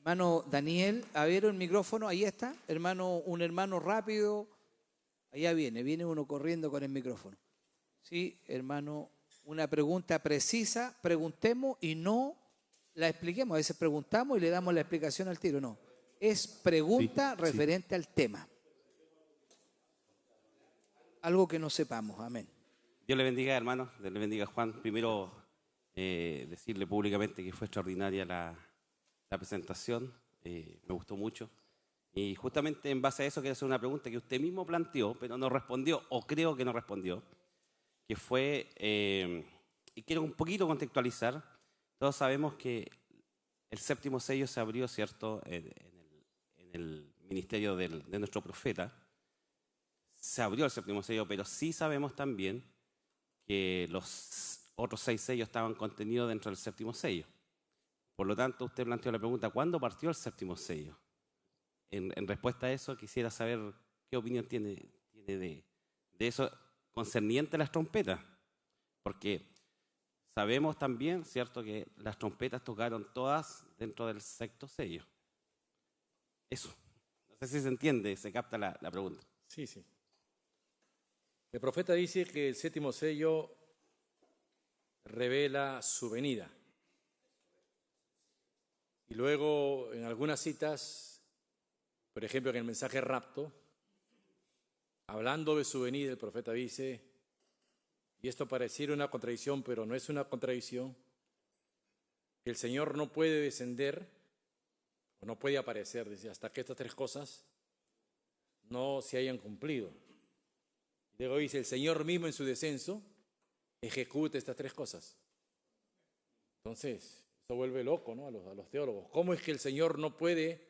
Hermano Daniel, a ver el micrófono, ahí está. Hermano, un hermano rápido. Allá viene uno corriendo con el micrófono. Sí, hermano, una pregunta precisa, preguntemos y no la expliquemos. A veces preguntamos y le damos la explicación al tiro, no. Es pregunta referente al tema. Algo que no sepamos, amén. Dios le bendiga, hermano, Dios le bendiga, Juan. Primero, decirle públicamente que fue extraordinaria la presentación, me gustó mucho. Y justamente en base a eso quiero hacer una pregunta que usted mismo planteó, pero no respondió, o creo que no respondió, que fue, y quiero un poquito contextualizar, todos sabemos que el séptimo sello se abrió, ¿cierto?, en el ministerio de nuestro profeta. Se abrió el séptimo sello, pero sí sabemos también que los otros 6 sellos estaban contenidos dentro del séptimo sello. Por lo tanto, usted planteó la pregunta, ¿cuándo partió el séptimo sello? En respuesta a eso, quisiera saber qué opinión tiene de eso concerniente a las trompetas. Porque sabemos también, ¿cierto?, que las trompetas tocaron todas dentro del sexto sello. Eso. No sé si se entiende, se capta la pregunta. Sí. El profeta dice que el séptimo sello revela su venida. Y luego, en algunas citas, por ejemplo, en el mensaje rapto, hablando de su venida, el profeta dice, y esto pareciera una contradicción, pero no es una contradicción, que el Señor no puede descender, o no puede aparecer, dice, hasta que estas 3 cosas no se hayan cumplido. Luego dice, el Señor mismo en su descenso ejecuta estas 3 cosas. Entonces, eso vuelve loco, ¿no?, a los teólogos. ¿Cómo es que el Señor no puede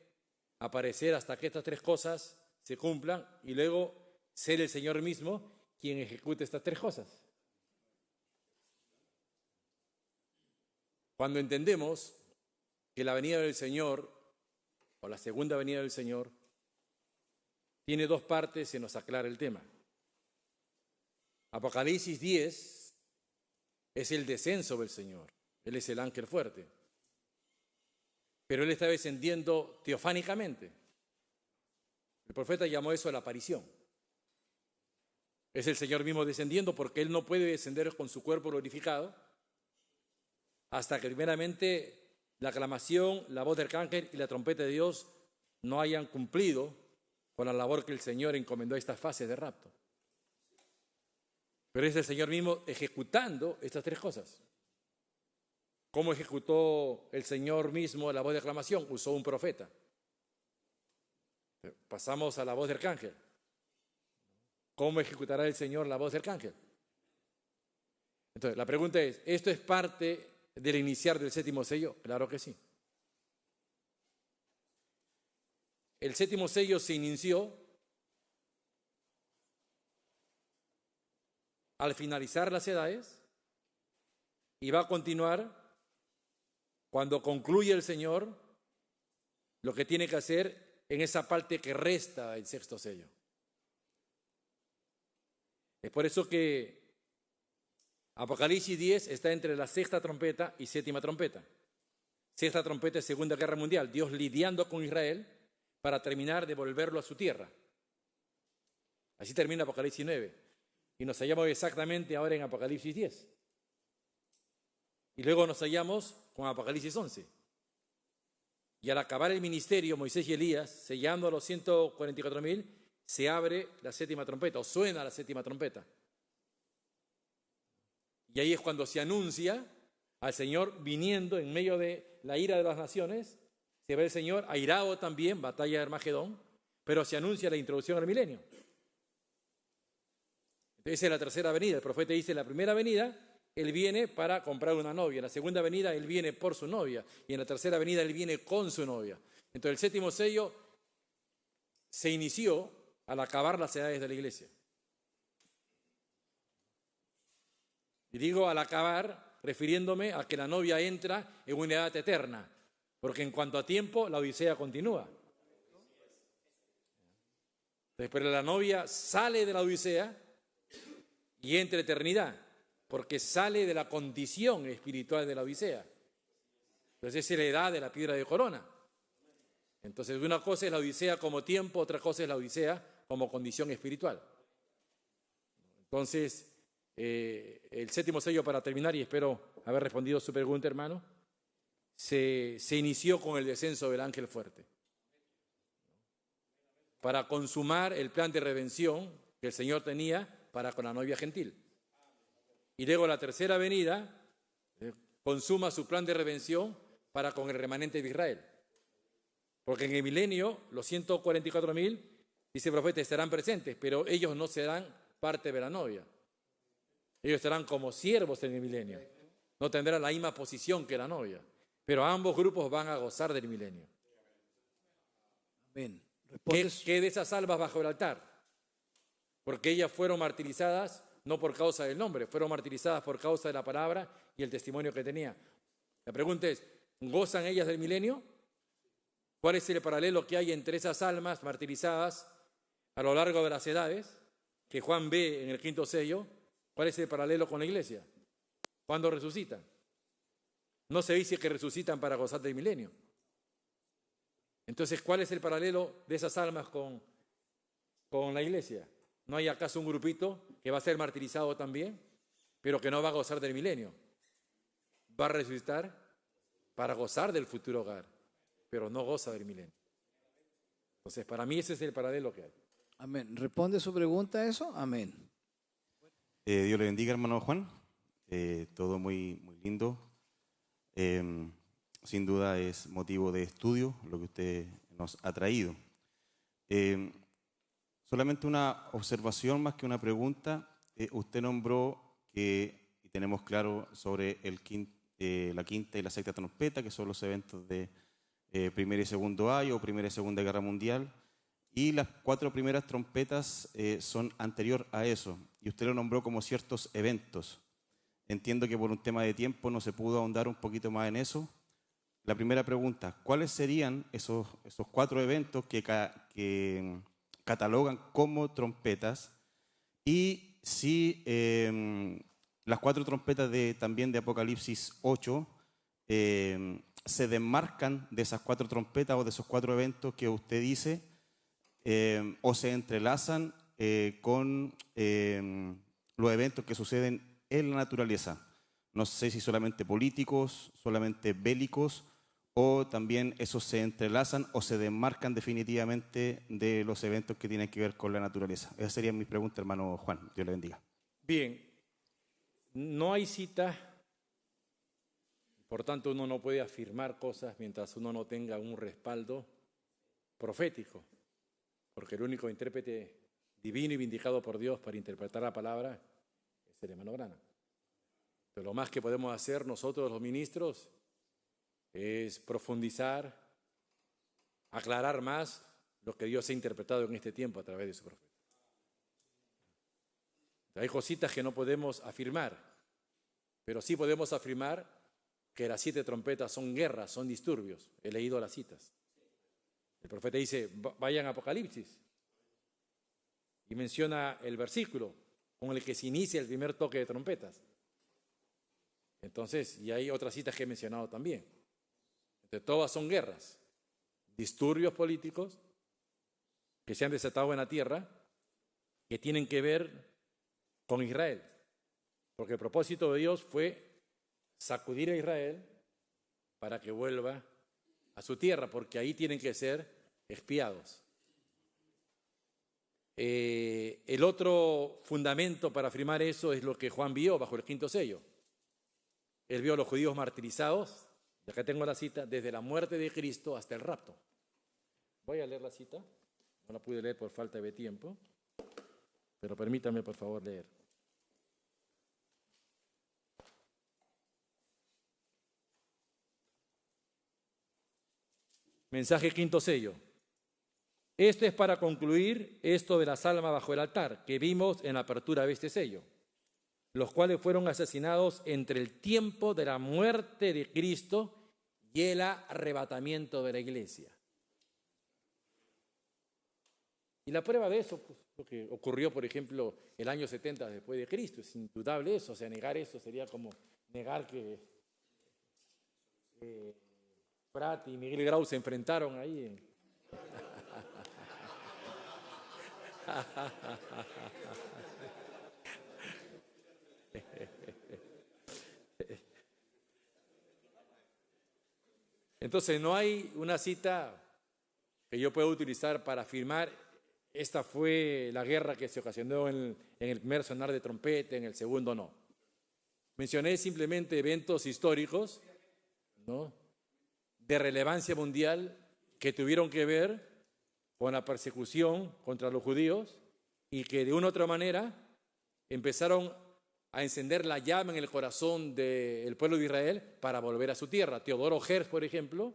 aparecer hasta que estas 3 cosas se cumplan y luego ser el Señor mismo quien ejecute estas 3 cosas? Cuando entendemos que la venida del Señor, o la segunda venida del Señor, tiene 2 partes, se nos aclara el tema. Apocalipsis 10 es el descenso del Señor. Él es el ángel fuerte. Pero Él está descendiendo teofánicamente. El profeta llamó eso la aparición. Es el Señor mismo descendiendo porque Él no puede descender con su cuerpo glorificado hasta que primeramente la aclamación, la voz del arcángel y la trompeta de Dios no hayan cumplido con la labor que el Señor encomendó a estas fases de rapto. Pero es el Señor mismo ejecutando estas 3 cosas. ¿Cómo ejecutó el Señor mismo la voz de aclamación? Usó un profeta. Pasamos a la voz del arcángel. ¿Cómo ejecutará el Señor la voz del arcángel? Entonces, la pregunta es, ¿esto es parte del iniciar del séptimo sello? Claro que sí. El séptimo sello se inició al finalizar las edades y va a continuar cuando concluye el Señor lo que tiene que hacer en esa parte que resta del sexto sello. Es por eso que Apocalipsis 10 está entre la 6ª trompeta y 7ª trompeta. 6ª trompeta es Segunda Guerra Mundial, Dios lidiando con Israel para terminar de volverlo a su tierra. Así termina Apocalipsis 9. Y nos hallamos exactamente ahora en Apocalipsis 10. Y luego nos hallamos con Apocalipsis 11. Y al acabar el ministerio, Moisés y Elías, sellando a los 144.000, se abre la 7ª trompeta, o suena la 7ª trompeta. Y ahí es cuando se anuncia al Señor viniendo en medio de la ira de las naciones. Se ve el Señor airado también, batalla de Armagedón, pero se anuncia la introducción al milenio. Entonces es la tercera venida. El profeta dice, en la primera venida, Él viene para comprar una novia. En la segunda venida, Él viene por su novia. Y en la tercera venida, Él viene con su novia. Entonces el séptimo sello se inició al acabar las edades de la iglesia. Y digo al acabar, refiriéndome a que la novia entra en una edad eterna. Porque en cuanto a tiempo, la odisea continúa. Pero la novia sale de la odisea y entra eternidad, porque sale de la condición espiritual de la odisea. Entonces es la edad de la piedra de corona. Entonces, una cosa es la Odisea como tiempo, otra cosa es la Odisea como condición espiritual. Entonces, el séptimo sello, para terminar, y espero haber respondido su pregunta, hermano, se inició con el descenso del ángel fuerte para consumar el plan de redención que el Señor tenía para con la novia gentil. Y luego la tercera venida consuma su plan de redención para con el remanente de Israel. Porque en el milenio, los 144.000, dice el profeta, estarán presentes, pero ellos no serán parte de la novia. Ellos estarán como siervos en el milenio. No tendrán la misma posición que la novia. Pero ambos grupos van a gozar del milenio. Amén. ¿Qué de esas almas bajo el altar? Porque ellas fueron martirizadas no por causa del nombre, fueron martirizadas por causa de la palabra y el testimonio que tenía. La pregunta es, ¿gozan ellas del milenio? ¿Cuál es el paralelo que hay entre esas almas martirizadas a lo largo de las edades que Juan ve en el quinto sello? ¿Cuál es el paralelo con la iglesia? ¿Cuándo resucitan? No se dice que resucitan para gozar del milenio. Entonces, ¿cuál es el paralelo de esas almas con la iglesia? ¿No hay acaso un grupito que va a ser martirizado también, pero que no va a gozar del milenio? Va a resucitar para gozar del futuro hogar, pero no goza del milenio. Entonces, para mí ese es el paralelo que hay. Amén. ¿Responde su pregunta a eso? Amén. Dios le bendiga, hermano Juan. Todo muy, muy lindo. Sin duda es motivo de estudio lo que usted nos ha traído. Solamente una observación más que una pregunta. Usted nombró que, y tenemos claro sobre la quinta y la sexta trompeta, que son los eventos de Primera y Segundo Año o Primera y Segunda Guerra Mundial, y las 4 primeras trompetas son anterior a eso, y usted lo nombró como ciertos eventos. Entiendo que por un tema de tiempo no se pudo ahondar un poquito más en eso. La primera pregunta, ¿cuáles serían esos 4 eventos que catalogan como trompetas? Y si las 4 trompetas también de Apocalipsis 8 se desmarcan de esas 4 trompetas o de esos 4 eventos que usted dice, o se entrelazan con los eventos que suceden en la naturaleza. No sé si solamente políticos, solamente bélicos, o también esos se entrelazan o se desmarcan definitivamente de los eventos que tienen que ver con la naturaleza. Esa sería mi pregunta, hermano Juan. Dios le bendiga. Bien, no hay cita, por tanto uno no puede afirmar cosas mientras uno no tenga un respaldo profético, porque el único intérprete divino y vindicado por Dios para interpretar la palabra es el hermano Grana. Pero lo más que podemos hacer nosotros los ministros es profundizar, aclarar más lo que Dios ha interpretado en este tiempo a través de su profeta. Hay cositas que no podemos afirmar, pero sí podemos afirmar que las 7 trompetas son guerras, son disturbios. He leído las citas. El profeta dice, vayan a Apocalipsis, y menciona el versículo con el que se inicia el primer toque de trompetas. Entonces, y hay otras citas que he mencionado también. Entonces, todas son guerras, disturbios políticos que se han desatado en la tierra, que tienen que ver con Israel. Porque el propósito de Dios fue sacudir a Israel para que vuelva a su tierra, porque ahí tienen que ser expiados. El otro fundamento para afirmar eso es lo que Juan vio bajo el quinto sello. Él vio a los judíos martirizados, y acá tengo la cita, desde la muerte de Cristo hasta el rapto. Voy a leer la cita, no la pude leer por falta de tiempo, pero permítanme por favor leer. Mensaje quinto sello. Esto es para concluir esto de las almas bajo el altar que vimos en la apertura de este sello, los cuales fueron asesinados entre el tiempo de la muerte de Cristo y el arrebatamiento de la iglesia. Y la prueba de eso, pues, lo que ocurrió, por ejemplo, el año 70 después de Cristo, es indudable eso. O sea, negar eso sería como negar que Prat y Miguel Grau se enfrentaron ahí Entonces, no hay una cita que yo pueda utilizar para afirmar esta fue la guerra que se ocasionó en el primer sonar de trompeta, en el segundo no. Mencioné simplemente eventos históricos, ¿no?, de relevancia mundial que tuvieron que ver con la persecución contra los judíos y que de una u otra manera empezaron a encender la llama en el corazón del pueblo de Israel para volver a su tierra. Teodoro Herz, por ejemplo,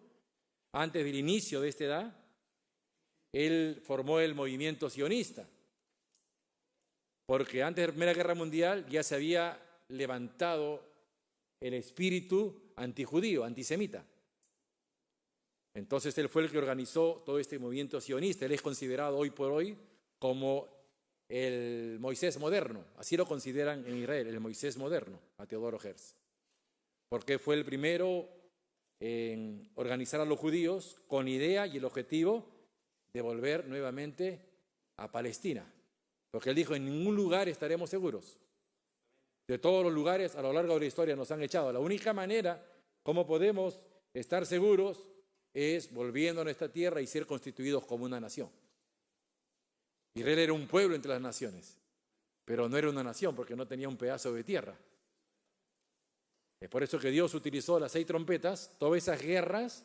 antes del inicio de esta edad, él formó el movimiento sionista, porque antes de la Primera Guerra Mundial ya se había levantado el espíritu antijudío, antisemita. Entonces él fue el que organizó todo este movimiento sionista. Él es considerado hoy por hoy como el Moisés moderno. Así lo consideran en Israel, el Moisés moderno, a Teodoro Herz. Porque fue el primero en organizar a los judíos con idea y el objetivo de volver nuevamente a Palestina. Porque él dijo, en ningún lugar estaremos seguros. De todos los lugares a lo largo de la historia nos han echado. La única manera como podemos estar seguros es volviendo a nuestra tierra y ser constituidos como una nación. Israel era un pueblo entre las naciones, pero no era una nación porque no tenía un pedazo de tierra. Es por eso que Dios utilizó las 6 trompetas, todas esas guerras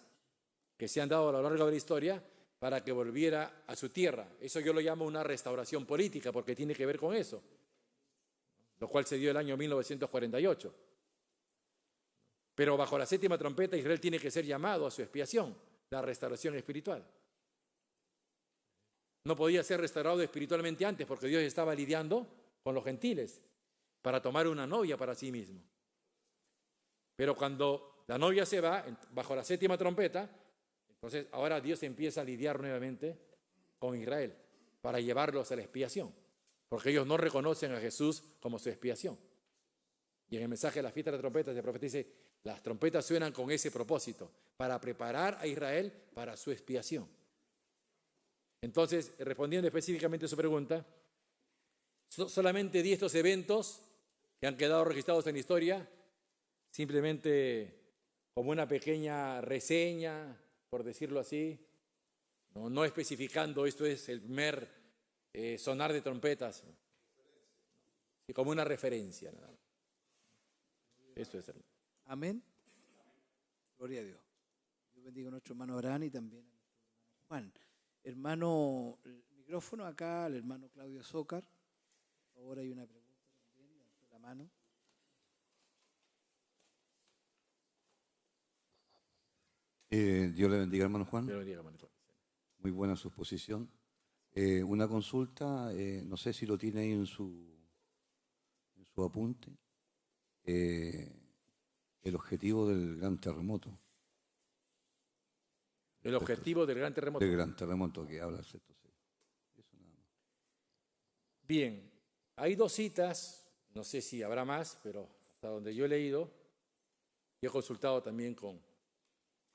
que se han dado a lo largo de la historia, para que volviera a su tierra. Eso yo lo llamo una restauración política, porque tiene que ver con eso, lo cual se dio el año 1948. Pero bajo la 7ª trompeta, Israel tiene que ser llamado a su expiación, la restauración espiritual. No podía ser restaurado espiritualmente antes, porque Dios estaba lidiando con los gentiles para tomar una novia para sí mismo. Pero cuando la novia se va, bajo la 7ª trompeta, entonces ahora Dios empieza a lidiar nuevamente con Israel para llevarlos a la expiación, porque ellos no reconocen a Jesús como su expiación. Y en el mensaje de la fiesta de las trompetas, el profeta dice, las trompetas suenan con ese propósito, para preparar a Israel para su expiación. Entonces, respondiendo específicamente a su pregunta, solamente di estos eventos que han quedado registrados en la historia, simplemente como una pequeña reseña, por decirlo así, no especificando esto es el primer sonar de trompetas, y como una referencia, nada más. Esto es, hermano. Amén. Gloria a Dios. Dios bendiga a nuestro hermano Abraham y también a nuestro hermano Juan. Hermano, el micrófono acá al hermano Claudio Zócar. Por favor, hay una pregunta también. Levantó la mano. Dios le bendiga, hermano Juan. Dios bendiga, hermano Juan. Muy buena su exposición. Una consulta, no sé si lo tiene ahí en su apunte. El objetivo del gran terremoto. El objetivo del gran terremoto. Del gran terremoto que habla el sexto sello. Eso nada más. Bien, hay 2 citas, no sé si habrá más, pero hasta donde yo he leído, y he consultado también con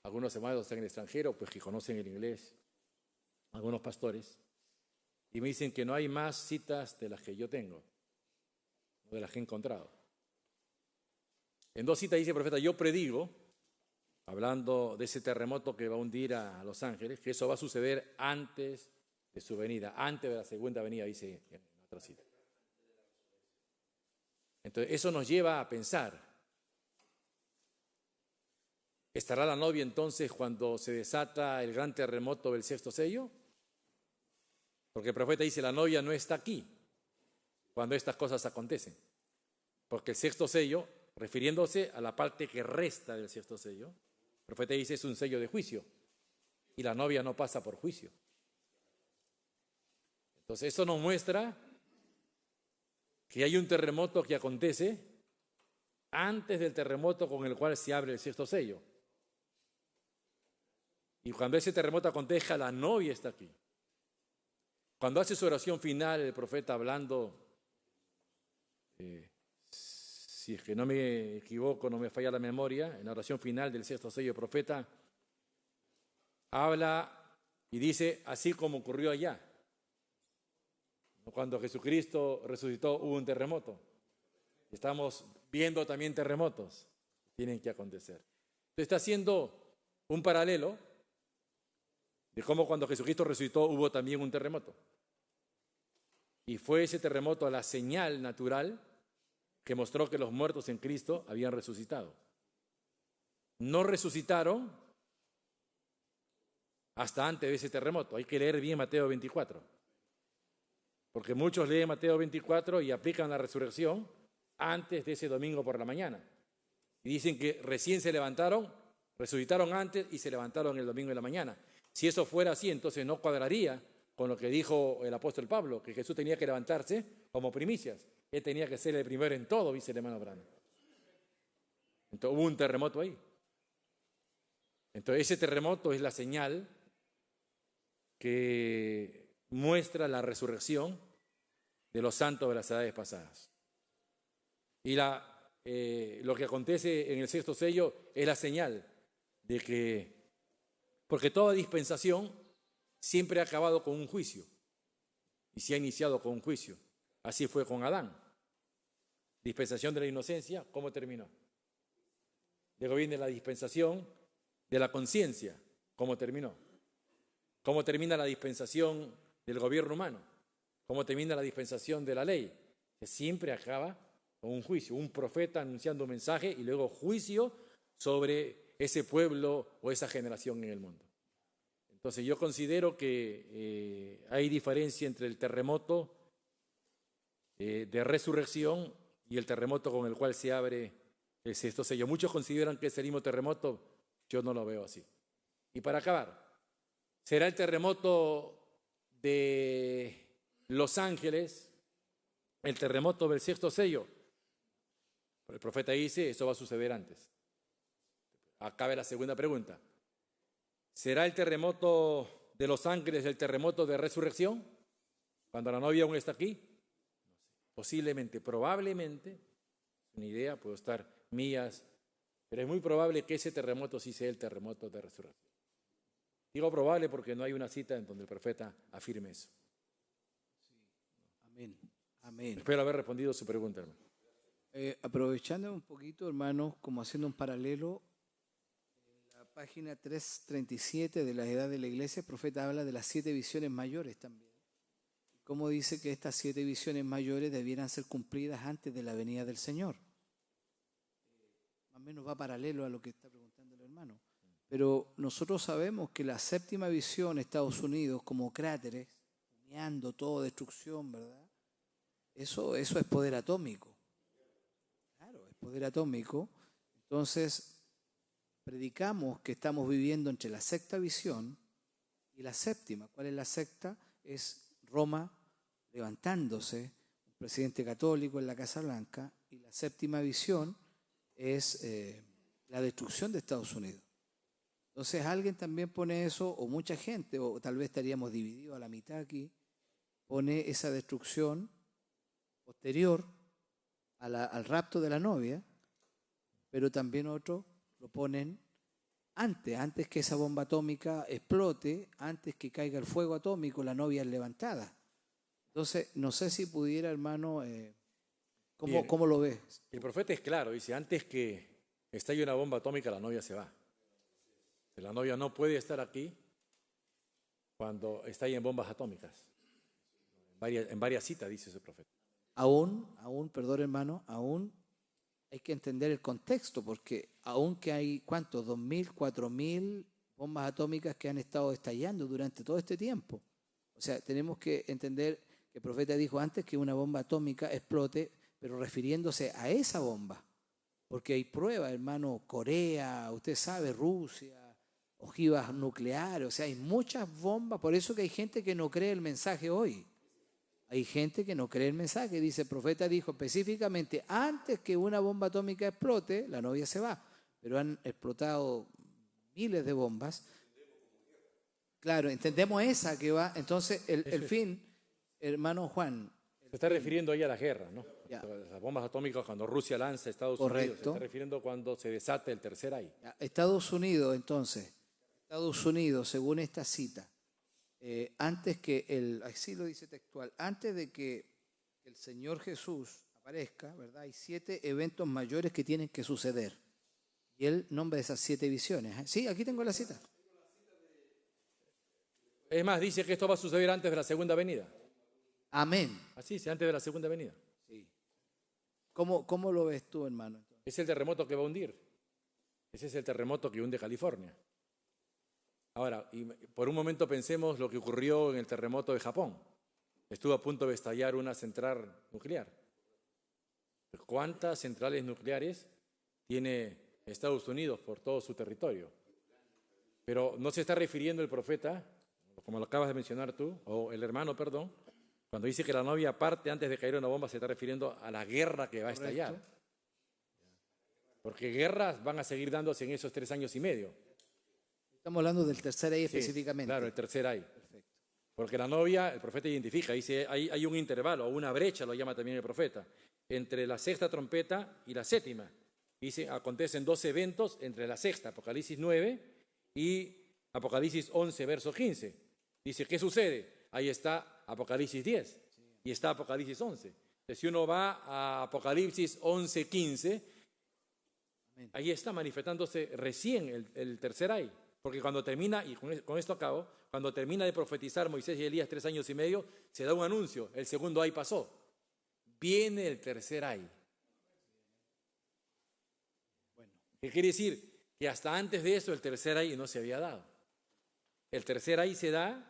algunos hermanos en el extranjero, pues que conocen el inglés, algunos pastores, y me dicen que no hay más citas de las que yo tengo, de las que he encontrado. En 2 citas dice el profeta, yo predigo, hablando de ese terremoto que va a hundir a Los Ángeles, que eso va a suceder antes de su venida, antes de la segunda venida, dice en otra cita. Entonces, eso nos lleva a pensar, ¿estará la novia entonces cuando se desata el gran terremoto del 6º sello? Porque el profeta dice, la novia no está aquí cuando estas cosas acontecen. Porque el 6º sello, refiriéndose a la parte que resta del 6º sello, el profeta dice es un sello de juicio y la novia no pasa por juicio. Entonces eso nos muestra que hay un terremoto que acontece antes del terremoto con el cual se abre el 6º sello. Y cuando ese terremoto acontezca, la novia está aquí. Cuando hace su oración final, el profeta hablando, si es que no me equivoco, no me falla la memoria, en la oración final del 6º sello, el profeta habla y dice, así como ocurrió allá. Cuando Jesucristo resucitó hubo un terremoto. Estamos viendo también terremotos. Tienen que acontecer. Entonces está haciendo un paralelo de cómo cuando Jesucristo resucitó hubo también un terremoto. Y fue ese terremoto la señal natural que mostró que los muertos en Cristo habían resucitado. No resucitaron hasta antes de ese terremoto. Hay que leer bien Mateo 24. Porque muchos leen Mateo 24 y aplican la resurrección antes de ese domingo por la mañana. Y dicen que recién se levantaron, resucitaron antes y se levantaron el domingo en la mañana. Si eso fuera así, entonces no cuadraría con lo que dijo el apóstol Pablo, que Jesús tenía que levantarse como primicias. Él tenía que ser el primero en todo, dice el hermano Brando. Entonces hubo un terremoto ahí. Entonces ese terremoto es la señal que muestra la resurrección de los santos de las edades pasadas. Y lo que acontece en el sexto sello es la señal de que, porque toda dispensación siempre ha acabado con un juicio y se ha iniciado con un juicio. Así fue con Adán. Dispensación de la inocencia, ¿cómo terminó? Luego viene la dispensación de la conciencia, ¿cómo terminó? ¿Cómo termina la dispensación del gobierno humano? ¿Cómo termina la dispensación de la ley? Que siempre acaba con un juicio, un profeta anunciando un mensaje y luego juicio sobre ese pueblo o esa generación en el mundo. Entonces yo considero que hay diferencia entre el terremoto de resurrección y el terremoto con el cual se abre el sexto sello. Muchos consideran que es el mismo terremoto, yo no lo veo así. Y para acabar, ¿será el terremoto de Los Ángeles el terremoto del sexto sello? El profeta dice, eso va a suceder antes. Acabe la segunda pregunta. ¿Será el terremoto de Los Ángeles el terremoto de resurrección? Cuando la novia aún está aquí. Posiblemente, probablemente, una idea, puedo estar mías, pero es muy probable que ese terremoto sí sea el terremoto de resurrección. Digo probable porque no hay una cita en donde el profeta afirme eso. Amén. Amén. Espero haber respondido su pregunta, hermano. Aprovechando un poquito, hermanos, como haciendo un paralelo, en la página 337 de la Edad de la Iglesia, el profeta habla de las 7 visiones mayores también. Como dice que estas 7 visiones mayores debieran ser cumplidas antes de la venida del Señor. Más o menos va paralelo a lo que está preguntando el hermano. Pero nosotros sabemos que la 7ª visión, Estados Unidos, como cráteres, humeando todo, destrucción, ¿verdad? Eso es poder atómico. Claro, es poder atómico. Entonces, predicamos que estamos viviendo entre la 6ª visión y la 7ª. ¿Cuál es la 6ª? Es Roma levantándose, un presidente católico en la Casa Blanca, y la 7ª visión es la destrucción de Estados Unidos. Entonces alguien también pone eso, o mucha gente, o tal vez estaríamos divididos a la mitad aquí, pone esa destrucción posterior al rapto de la novia, pero también otros lo ponen antes que esa bomba atómica explote, antes que caiga el fuego atómico, la novia es levantada. Entonces, no sé si pudiera, hermano, ¿cómo lo ves? El profeta es claro, dice, antes que estalle una bomba atómica, la novia se va. La novia no puede estar aquí cuando estallen bombas atómicas. En varias citas dice ese profeta. Aún, perdón, hermano, aún hay que entender el contexto, porque aún que hay, ¿cuántos? 2.000, 4.000 bombas atómicas que han estado estallando durante todo este tiempo. O sea, tenemos que entender que el profeta dijo antes que una bomba atómica explote, pero refiriéndose a esa bomba. Porque hay pruebas, hermano, Corea, usted sabe, Rusia, ojivas nucleares, o sea, hay muchas bombas. Por eso que hay gente que no cree el mensaje hoy. Hay gente que no cree el mensaje. Dice, el profeta dijo específicamente, antes que una bomba atómica explote, la novia se va. Pero han explotado miles de bombas. Claro, entendemos esa que va. Entonces, el fin, hermano Juan. Se está refiriendo ahí a la guerra, ¿no? Ya. Las bombas atómicas cuando Rusia lanza a Estados Unidos. Se está refiriendo cuando se desata el tercer ahí. Estados Unidos, entonces, según esta cita, antes que el, así lo dice textual, antes de que el Señor Jesús aparezca, ¿verdad? Hay 7 eventos mayores que tienen que suceder. Y él nombra esas 7 visiones. Sí, aquí tengo la cita. Es más, dice que esto va a suceder antes de la segunda venida. Amén. Así dice, antes de la segunda venida. Sí. ¿Cómo lo ves tú, hermano? Es el terremoto que va a hundir. Ese es el terremoto que hunde California. Ahora, y por un momento pensemos lo que ocurrió en el terremoto de Japón. Estuvo a punto de estallar una central nuclear. ¿Cuántas centrales nucleares tiene Estados Unidos por todo su territorio? Pero no se está refiriendo el profeta, como lo acabas de mencionar tú, o el hermano, perdón, cuando dice que la novia parte antes de caer una bomba, se está refiriendo a la guerra que va a estallar. Porque guerras van a seguir dándose en esos 3 años y medio. Estamos hablando del tercer ahí Sí, específicamente. claro, el tercer ay. Perfecto. Porque la novia, el profeta identifica, dice, hay un intervalo, o una brecha, lo llama también el profeta, entre la sexta trompeta y la séptima. Dice, acontecen 2 eventos entre la sexta, Apocalipsis 9, y Apocalipsis 11, verso 15. Dice, ¿qué sucede? Ahí está Apocalipsis 10 y está Apocalipsis 11. Entonces, si uno va a Apocalipsis 11, 15, ahí está manifestándose recién el tercer ay. Porque cuando termina, y con esto acabo, cuando termina de profetizar Moisés y Elías 3 años y medio, se da un anuncio, el segundo ay pasó. Viene el tercer ay. Bueno, ¿qué quiere decir? Que hasta antes de eso el tercer ay no se había dado. El tercer ay se da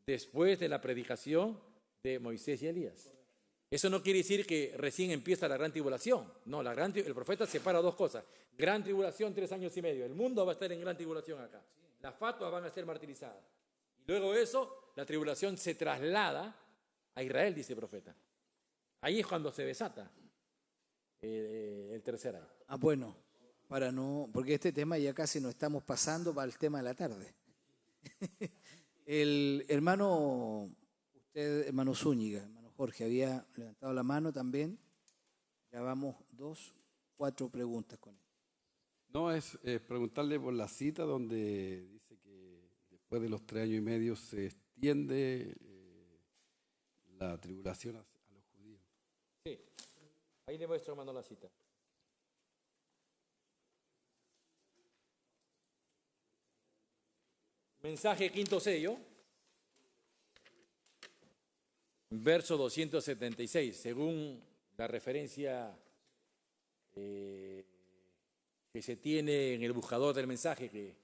después de la predicación de Moisés y Elías. Eso no quiere decir que recién empieza la gran tribulación. No, el profeta separa 2 cosas. Gran tribulación, 3 años y medio. El mundo va a estar en gran tribulación acá. Las fatuas van a ser martirizadas. Y luego de eso, la tribulación se traslada a Israel, dice el profeta. Ahí es cuando se desata el tercer año. Bueno, porque este tema ya casi nos estamos pasando para el tema de la tarde. El hermano, usted, hermano Zúñiga, hermano Jorge, había levantado la mano también. Ya vamos 4 preguntas con él. No, es preguntarle por la cita donde dice que después de los 3 años y medio se extiende la tribulación a los judíos. Sí, ahí le muestro, hermano, la cita. Mensaje quinto sello, verso 276, según la referencia que se tiene en el buscador del mensaje, que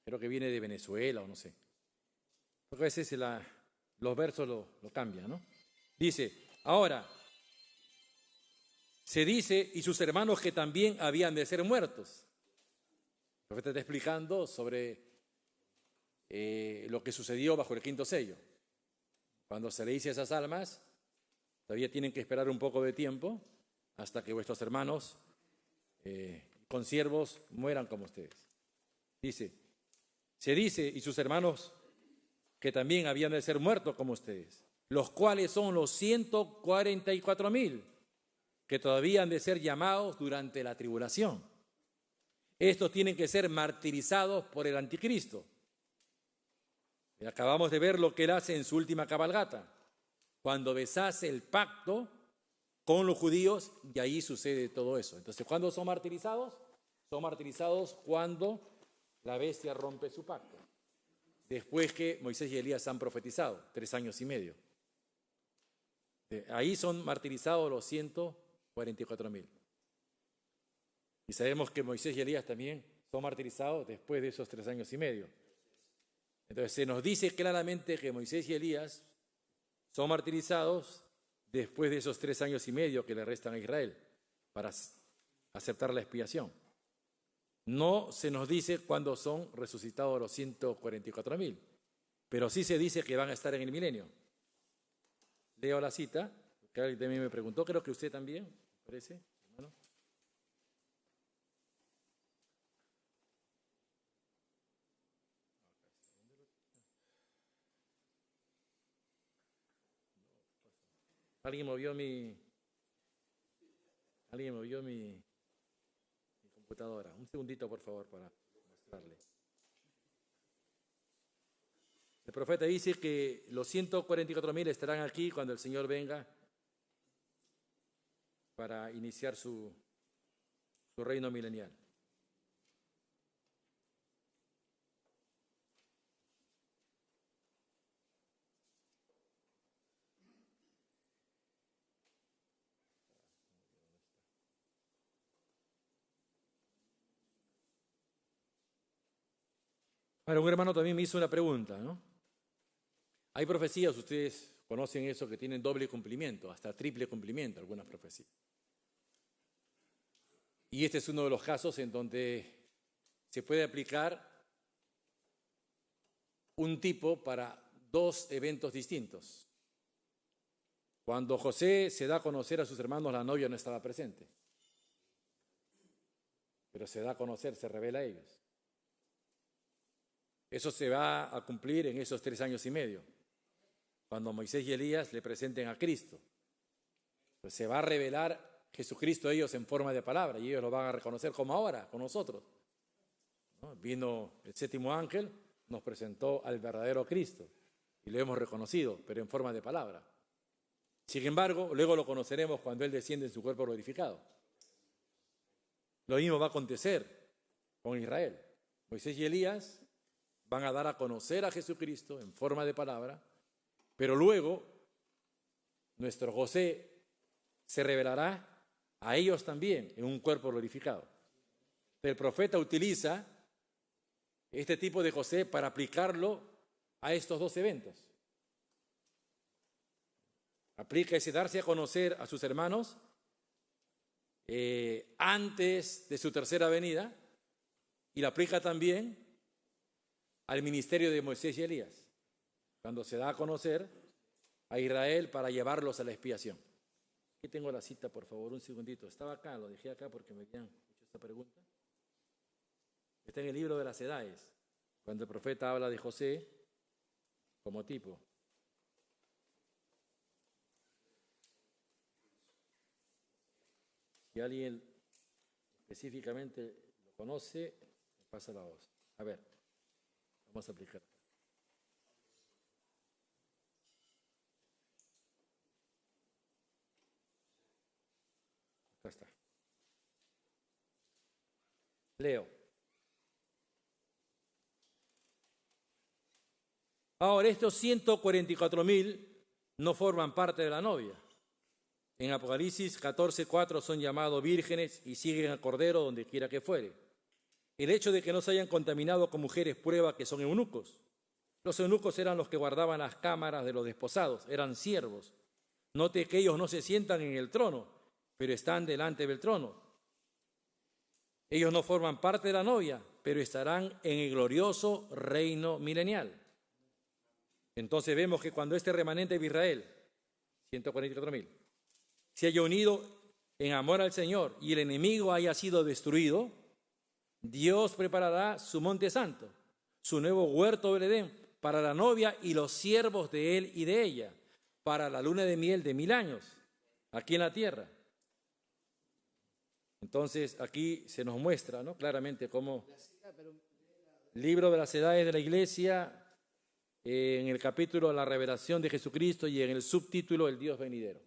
creo que viene de Venezuela o no sé. Porque a veces los versos lo cambian, ¿no? Dice, ahora, se dice, y sus hermanos que también habían de ser muertos. El profeta está explicando sobre lo que sucedió bajo el quinto sello. Cuando se le dice a esas almas, todavía tienen que esperar un poco de tiempo hasta que vuestros hermanos consiervos mueran como ustedes. Se dice, y sus hermanos que también habían de ser muertos como ustedes, los cuales son los 144,000 que todavía han de ser llamados durante la tribulación. Estos tienen que ser martirizados por el anticristo. Y acabamos de ver lo que él hace en su última cabalgata, cuando deshace el pacto con los judíos, y ahí sucede todo eso. Entonces, ¿cuándo son martirizados? Son martirizados cuando la bestia rompe su pacto, después que Moisés y Elías han profetizado, 3 años y medio. Ahí son martirizados los 144,000. Y sabemos que Moisés y Elías también son martirizados después de esos 3 años y medio. Entonces se nos dice claramente que Moisés y Elías son martirizados después de esos 3 años y medio que le restan a Israel para aceptar la expiación. No se nos dice cuándo son resucitados los 144,000, pero sí se dice que van a estar en el milenio. Leo la cita, que alguien también me preguntó, creo que usted también, parece, hermano. Alguien movió mi computadora. Un segundito, por favor, para mostrarle. El profeta dice que los 144.000 estarán aquí cuando el Señor venga para iniciar su reino milenial. Ahora, un hermano también me hizo una pregunta, ¿no? Hay profecías, ustedes conocen eso, que tienen doble cumplimiento, hasta triple cumplimiento, algunas profecías. Y este es uno de los casos en donde se puede aplicar un tipo para dos eventos distintos. Cuando José se da a conocer a sus hermanos, la novia no estaba presente. Pero se da a conocer, se revela a ellos. Eso se va a cumplir en esos 3 años y medio, cuando Moisés y Elías le presenten a Cristo. Pues se va a revelar Jesucristo a ellos en forma de palabra y ellos lo van a reconocer como ahora, con nosotros, ¿no? Vino el 7º ángel, nos presentó al verdadero Cristo y lo hemos reconocido, pero en forma de palabra. Sin embargo, luego lo conoceremos cuando Él desciende en su cuerpo glorificado. Lo mismo va a acontecer con Israel. Moisés y Elías van a dar a conocer a Jesucristo en forma de palabra, pero luego nuestro José se revelará a ellos también en un cuerpo glorificado. El profeta utiliza este tipo de José para aplicarlo a estos dos eventos. Aplica ese darse a conocer a sus hermanos antes de su tercera venida y lo aplica también al ministerio de Moisés y Elías, cuando se da a conocer a Israel para llevarlos a la expiación. Aquí tengo la cita, por favor, un segundito. Estaba acá, lo dejé acá porque me habían hecho esta pregunta. Está en el libro de las Edades, cuando el profeta habla de José como tipo. Si alguien específicamente lo conoce, me pasa la voz. A ver, vamos a aplicar. Acá está. Leo. Ahora, estos 144.000 no forman parte de la novia. En Apocalipsis 14:4 son llamados vírgenes y siguen al Cordero donde quiera que fuere. El hecho de que no se hayan contaminado con mujeres prueba que son eunucos. Los eunucos eran los que guardaban las cámaras de los desposados, eran siervos. Note que ellos no se sientan en el trono, pero están delante del trono. Ellos no forman parte de la novia, pero estarán en el glorioso reino milenial. Entonces vemos que cuando este remanente de Israel, 144.000, se haya unido en amor al Señor y el enemigo haya sido destruido, Dios preparará su monte santo, su nuevo huerto del Edén, para la novia y los siervos de él y de ella, para la luna de miel de 1000 años, aquí en la tierra. Entonces aquí se nos muestra, ¿no?, claramente cómo el libro de las edades de la iglesia, en el capítulo La revelación de Jesucristo y en el subtítulo El Dios venidero.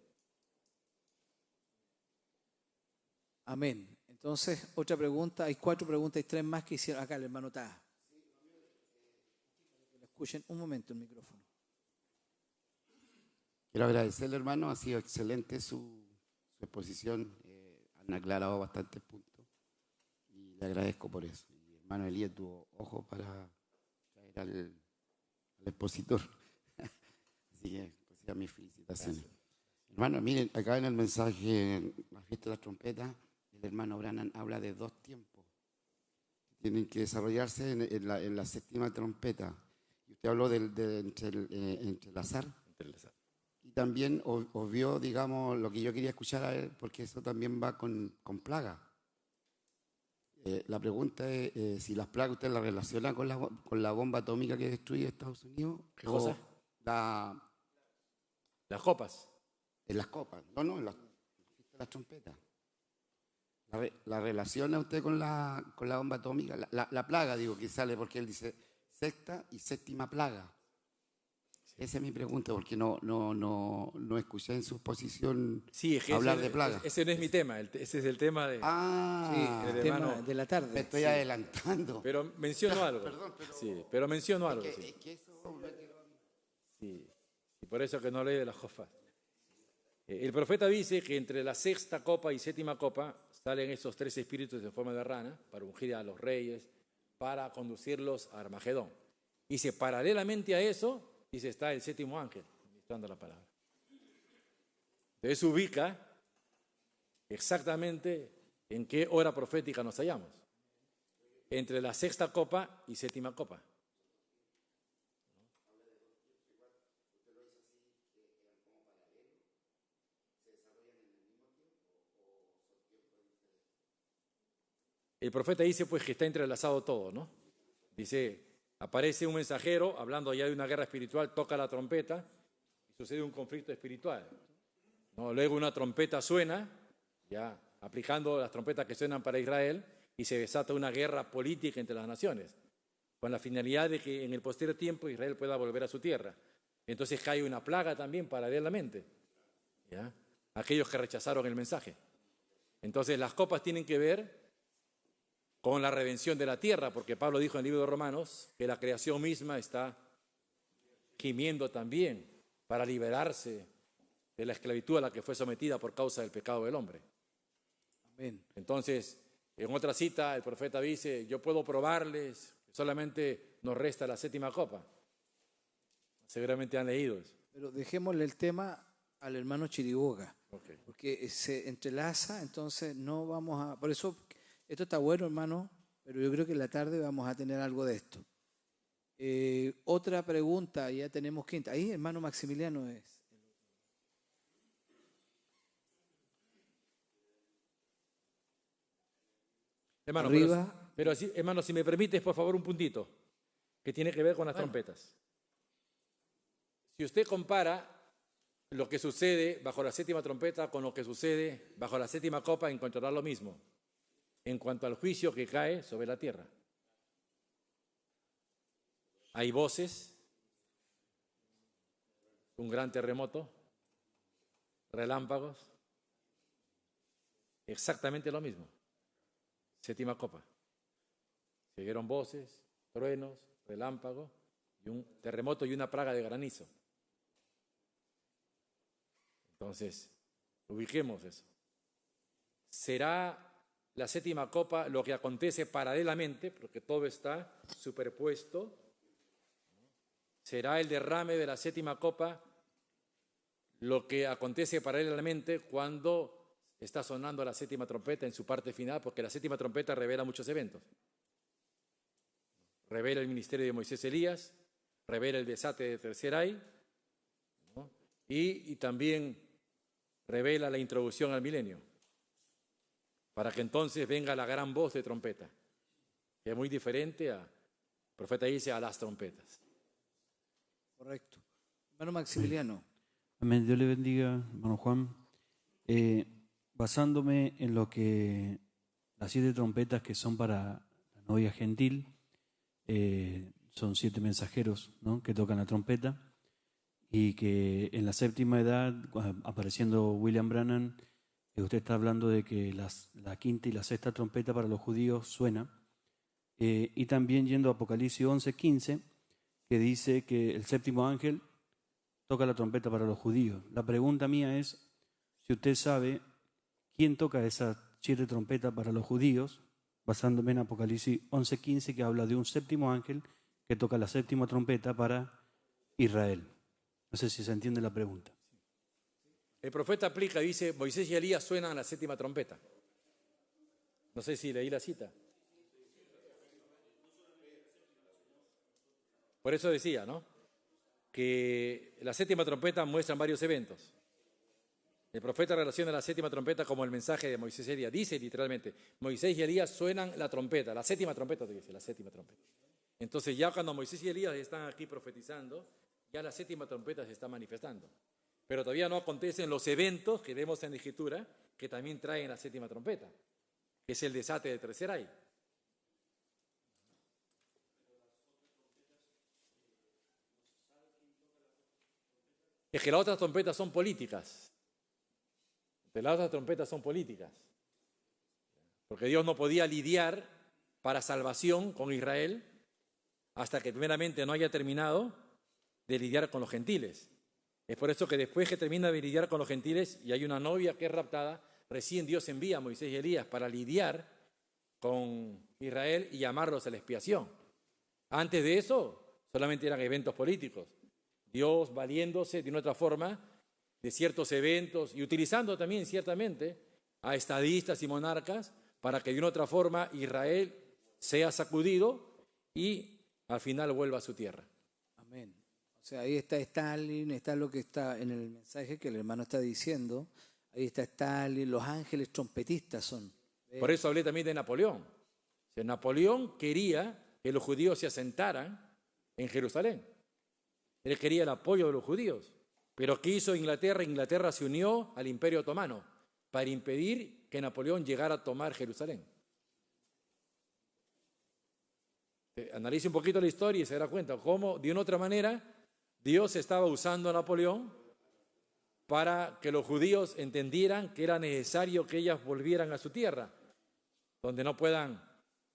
Amén. Entonces, otra pregunta, hay 4 preguntas, hay 3 más que hicieron acá el hermano Taja. Escuchen un momento el micrófono. Quiero agradecerle, hermano, ha sido excelente su exposición, han aclarado bastantes puntos y le agradezco por eso. Y hermano Elías tuvo ojo para traer al expositor, así que pues, mis felicitaciones. Gracias. Hermano, miren, acá en el mensaje, la fiesta de las trompetas, el hermano Branham habla de 2 tiempos que tienen que desarrollarse en la séptima trompeta. Y usted habló de entrelazar. Y también obvió, digamos, lo que yo quería escuchar a él, porque eso también va con plaga. La pregunta es si las plagas usted las relaciona con la bomba atómica que destruye Estados Unidos. ¿Qué cosa? Las copas. En las copas, no, en las trompetas. ¿La relaciona usted con la bomba atómica? La plaga, digo, que sale porque él dice sexta y séptima plaga. Esa es mi pregunta, porque no escuché en su posición Sí, es que hablar de plaga. ese no es mi tema, ese es el tema de... Ah, el el tema hermano- de la me tarde. estoy adelantando. Pero menciono algo. Perdón, Sí, pero menciono algo, que, sí. es que eso me quedó- Sí. Y por eso que no leí de las cofas. El profeta dice que entre la sexta copa y séptima copa salen esos tres espíritus en forma de rana para ungir a los reyes, para conducirlos a Armagedón. Dice, paralelamente a eso, dice, está el séptimo ángel, ministrando la palabra. Entonces ubica exactamente en qué hora profética nos hallamos. Entre la sexta copa y séptima copa. El profeta dice pues que está entrelazado todo, ¿no? Dice, aparece un mensajero hablando ya de una guerra espiritual, toca la trompeta y sucede un conflicto espiritual. ¿No? Luego una trompeta suena, ya aplicando las trompetas que suenan para Israel, y se desata una guerra política entre las naciones, con la finalidad de que en el posterior tiempo Israel pueda volver a su tierra. Entonces cae una plaga también paralelamente, ¿ya? Aquellos que rechazaron el mensaje. Entonces las copas tienen que ver con la redención de la tierra, porque Pablo dijo en el libro de Romanos que la creación misma está gimiendo también para liberarse de la esclavitud a la que fue sometida por causa del pecado del hombre. Amén. Entonces, en otra cita, el profeta dice, yo puedo probarles, solamente nos resta la séptima copa. Seguramente han leído eso. Pero dejémosle el tema al hermano Chiriboga, Okay. porque se entrelaza, entonces no vamos a... Por eso, esto está bueno, hermano, pero yo creo que en la tarde vamos a tener algo de esto. Otra pregunta, ya tenemos quinta. Ahí, hermano Maximiliano es. Hermano, Arriba. pero hermano, si me permites, por favor, un puntito que tiene que ver con las trompetas. Si usted compara lo que sucede bajo la séptima trompeta con lo que sucede bajo la séptima copa, encontrará lo mismo en cuanto al juicio que cae sobre la tierra. Hay voces, un gran terremoto, relámpagos, exactamente lo mismo. Séptima copa. Se oyeron voces, truenos, relámpagos, y un terremoto y una plaga de granizo. Entonces, ubiquemos eso. ¿Será la séptima copa lo que acontece paralelamente, porque todo está superpuesto? ¿Será el derrame de la séptima copa lo que acontece paralelamente cuando está sonando la séptima trompeta en su parte final? Porque la séptima trompeta revela muchos eventos. Revela el ministerio de Moisés Elías, revela el desate de tercer ay, ¿no? y también revela la introducción al milenio, para que entonces venga la gran voz de trompeta, que es muy diferente a, el profeta dice, a las trompetas. Correcto. Hermano Maximiliano. Amén. Dios le bendiga, hermano Juan. Basándome en lo que las 7 trompetas que son para la novia gentil, son 7 mensajeros, ¿no?, que tocan la trompeta, y que en la séptima edad, apareciendo William Branham, usted está hablando de que la quinta y la sexta trompeta para los judíos suena, y también yendo a Apocalipsis 11:15, que dice que el séptimo ángel toca la trompeta para los judíos. La pregunta mía es, si usted sabe quién toca esas 7 trompetas para los judíos, basándome en Apocalipsis 11:15, que habla de un séptimo ángel que toca la séptima trompeta para Israel. No sé si se entiende la pregunta. El profeta aplica, dice, Moisés y Elías suenan la séptima trompeta. No sé si leí la cita. Por eso decía, ¿no?, que la séptima trompeta muestra varios eventos. El profeta relaciona la séptima trompeta como el mensaje de Moisés y Elías. Dice literalmente, Moisés y Elías suenan la trompeta, la séptima trompeta, te dice, la séptima trompeta. Entonces ya cuando Moisés y Elías están aquí profetizando, ya la séptima trompeta se está manifestando. Pero todavía no acontecen los eventos que vemos en la Escritura, que también traen la séptima trompeta, que es el desate de tercer ay. Es que las otras trompetas son políticas. Las otras trompetas son políticas. Porque Dios no podía lidiar para salvación con Israel hasta que primeramente no haya terminado de lidiar con los gentiles. Es por eso que después que termina de lidiar con los gentiles y hay una novia que es raptada, recién Dios envía a Moisés y Elías para lidiar con Israel y llamarlos a la expiación. Antes de eso, solamente eran eventos políticos. Dios valiéndose de una otra forma de ciertos eventos y utilizando también ciertamente a estadistas y monarcas para que de una otra forma Israel sea sacudido y al final vuelva a su tierra. Amén. O sea, ahí está Stalin, está lo que está en el mensaje que el hermano está diciendo. Ahí está Stalin, los ángeles trompetistas son. Por eso hablé también de Napoleón. O sea, Napoleón quería que los judíos se asentaran en Jerusalén. Él quería el apoyo de los judíos. Pero ¿qué hizo Inglaterra? Inglaterra se unió al Imperio Otomano para impedir que Napoleón llegara a tomar Jerusalén. Analice un poquito la historia y se dará cuenta cómo, de una otra manera, Dios estaba usando a Napoleón para que los judíos entendieran que era necesario que ellas volvieran a su tierra, donde no puedan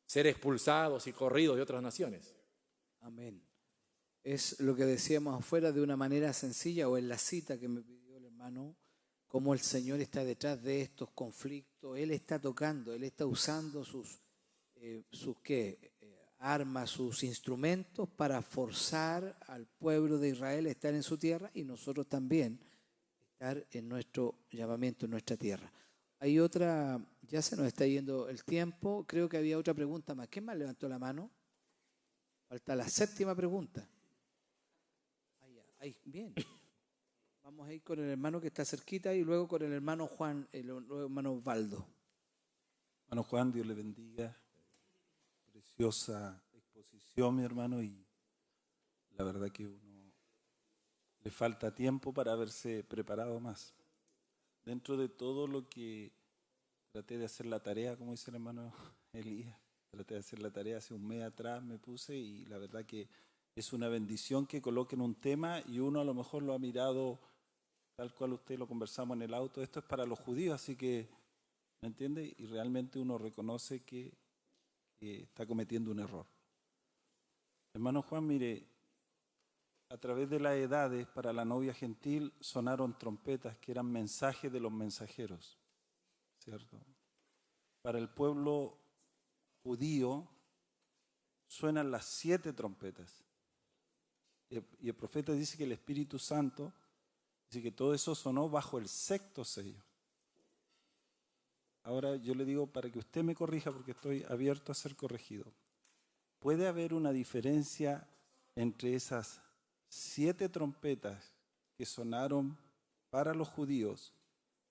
ser expulsados y corridos de otras naciones. Amén. Es lo que decíamos afuera de una manera sencilla, o en la cita que me pidió el hermano, cómo el Señor está detrás de estos conflictos. Él está tocando, Él está usando sus armas, sus instrumentos para forzar al pueblo de Israel a estar en su tierra y nosotros también estar en nuestro llamamiento, en nuestra tierra. Hay otra, ya se nos está yendo el tiempo, creo que había otra pregunta más. ¿Quién más levantó la mano? Falta la 7ª pregunta. Ahí, bien. Vamos a ir con el hermano que está cerquita y luego con el hermano Juan, el hermano Osvaldo. Hermano Juan, Dios le bendiga. Preciosa exposición, mi hermano, y la verdad que uno le falta tiempo para haberse preparado más. Dentro de todo lo que traté de hacer la tarea, como dice el hermano Elías, traté de hacer la tarea hace un mes atrás, me puse, y la verdad que es una bendición que coloquen un tema y uno a lo mejor lo ha mirado tal cual usted lo conversamos en el auto. Esto es para los judíos, así que, ¿me entiende? Y realmente uno reconoce que está cometiendo un error. Hermano Juan, mire, a través de las edades para la novia gentil sonaron trompetas que eran mensajes de los mensajeros, ¿cierto? Para el pueblo judío suenan las 7 trompetas. Y el profeta dice que el Espíritu Santo dice que todo eso sonó bajo el 6º sello. Ahora yo le digo para que usted me corrija, porque estoy abierto a ser corregido. ¿Puede haber una diferencia entre esas 7 trompetas que sonaron para los judíos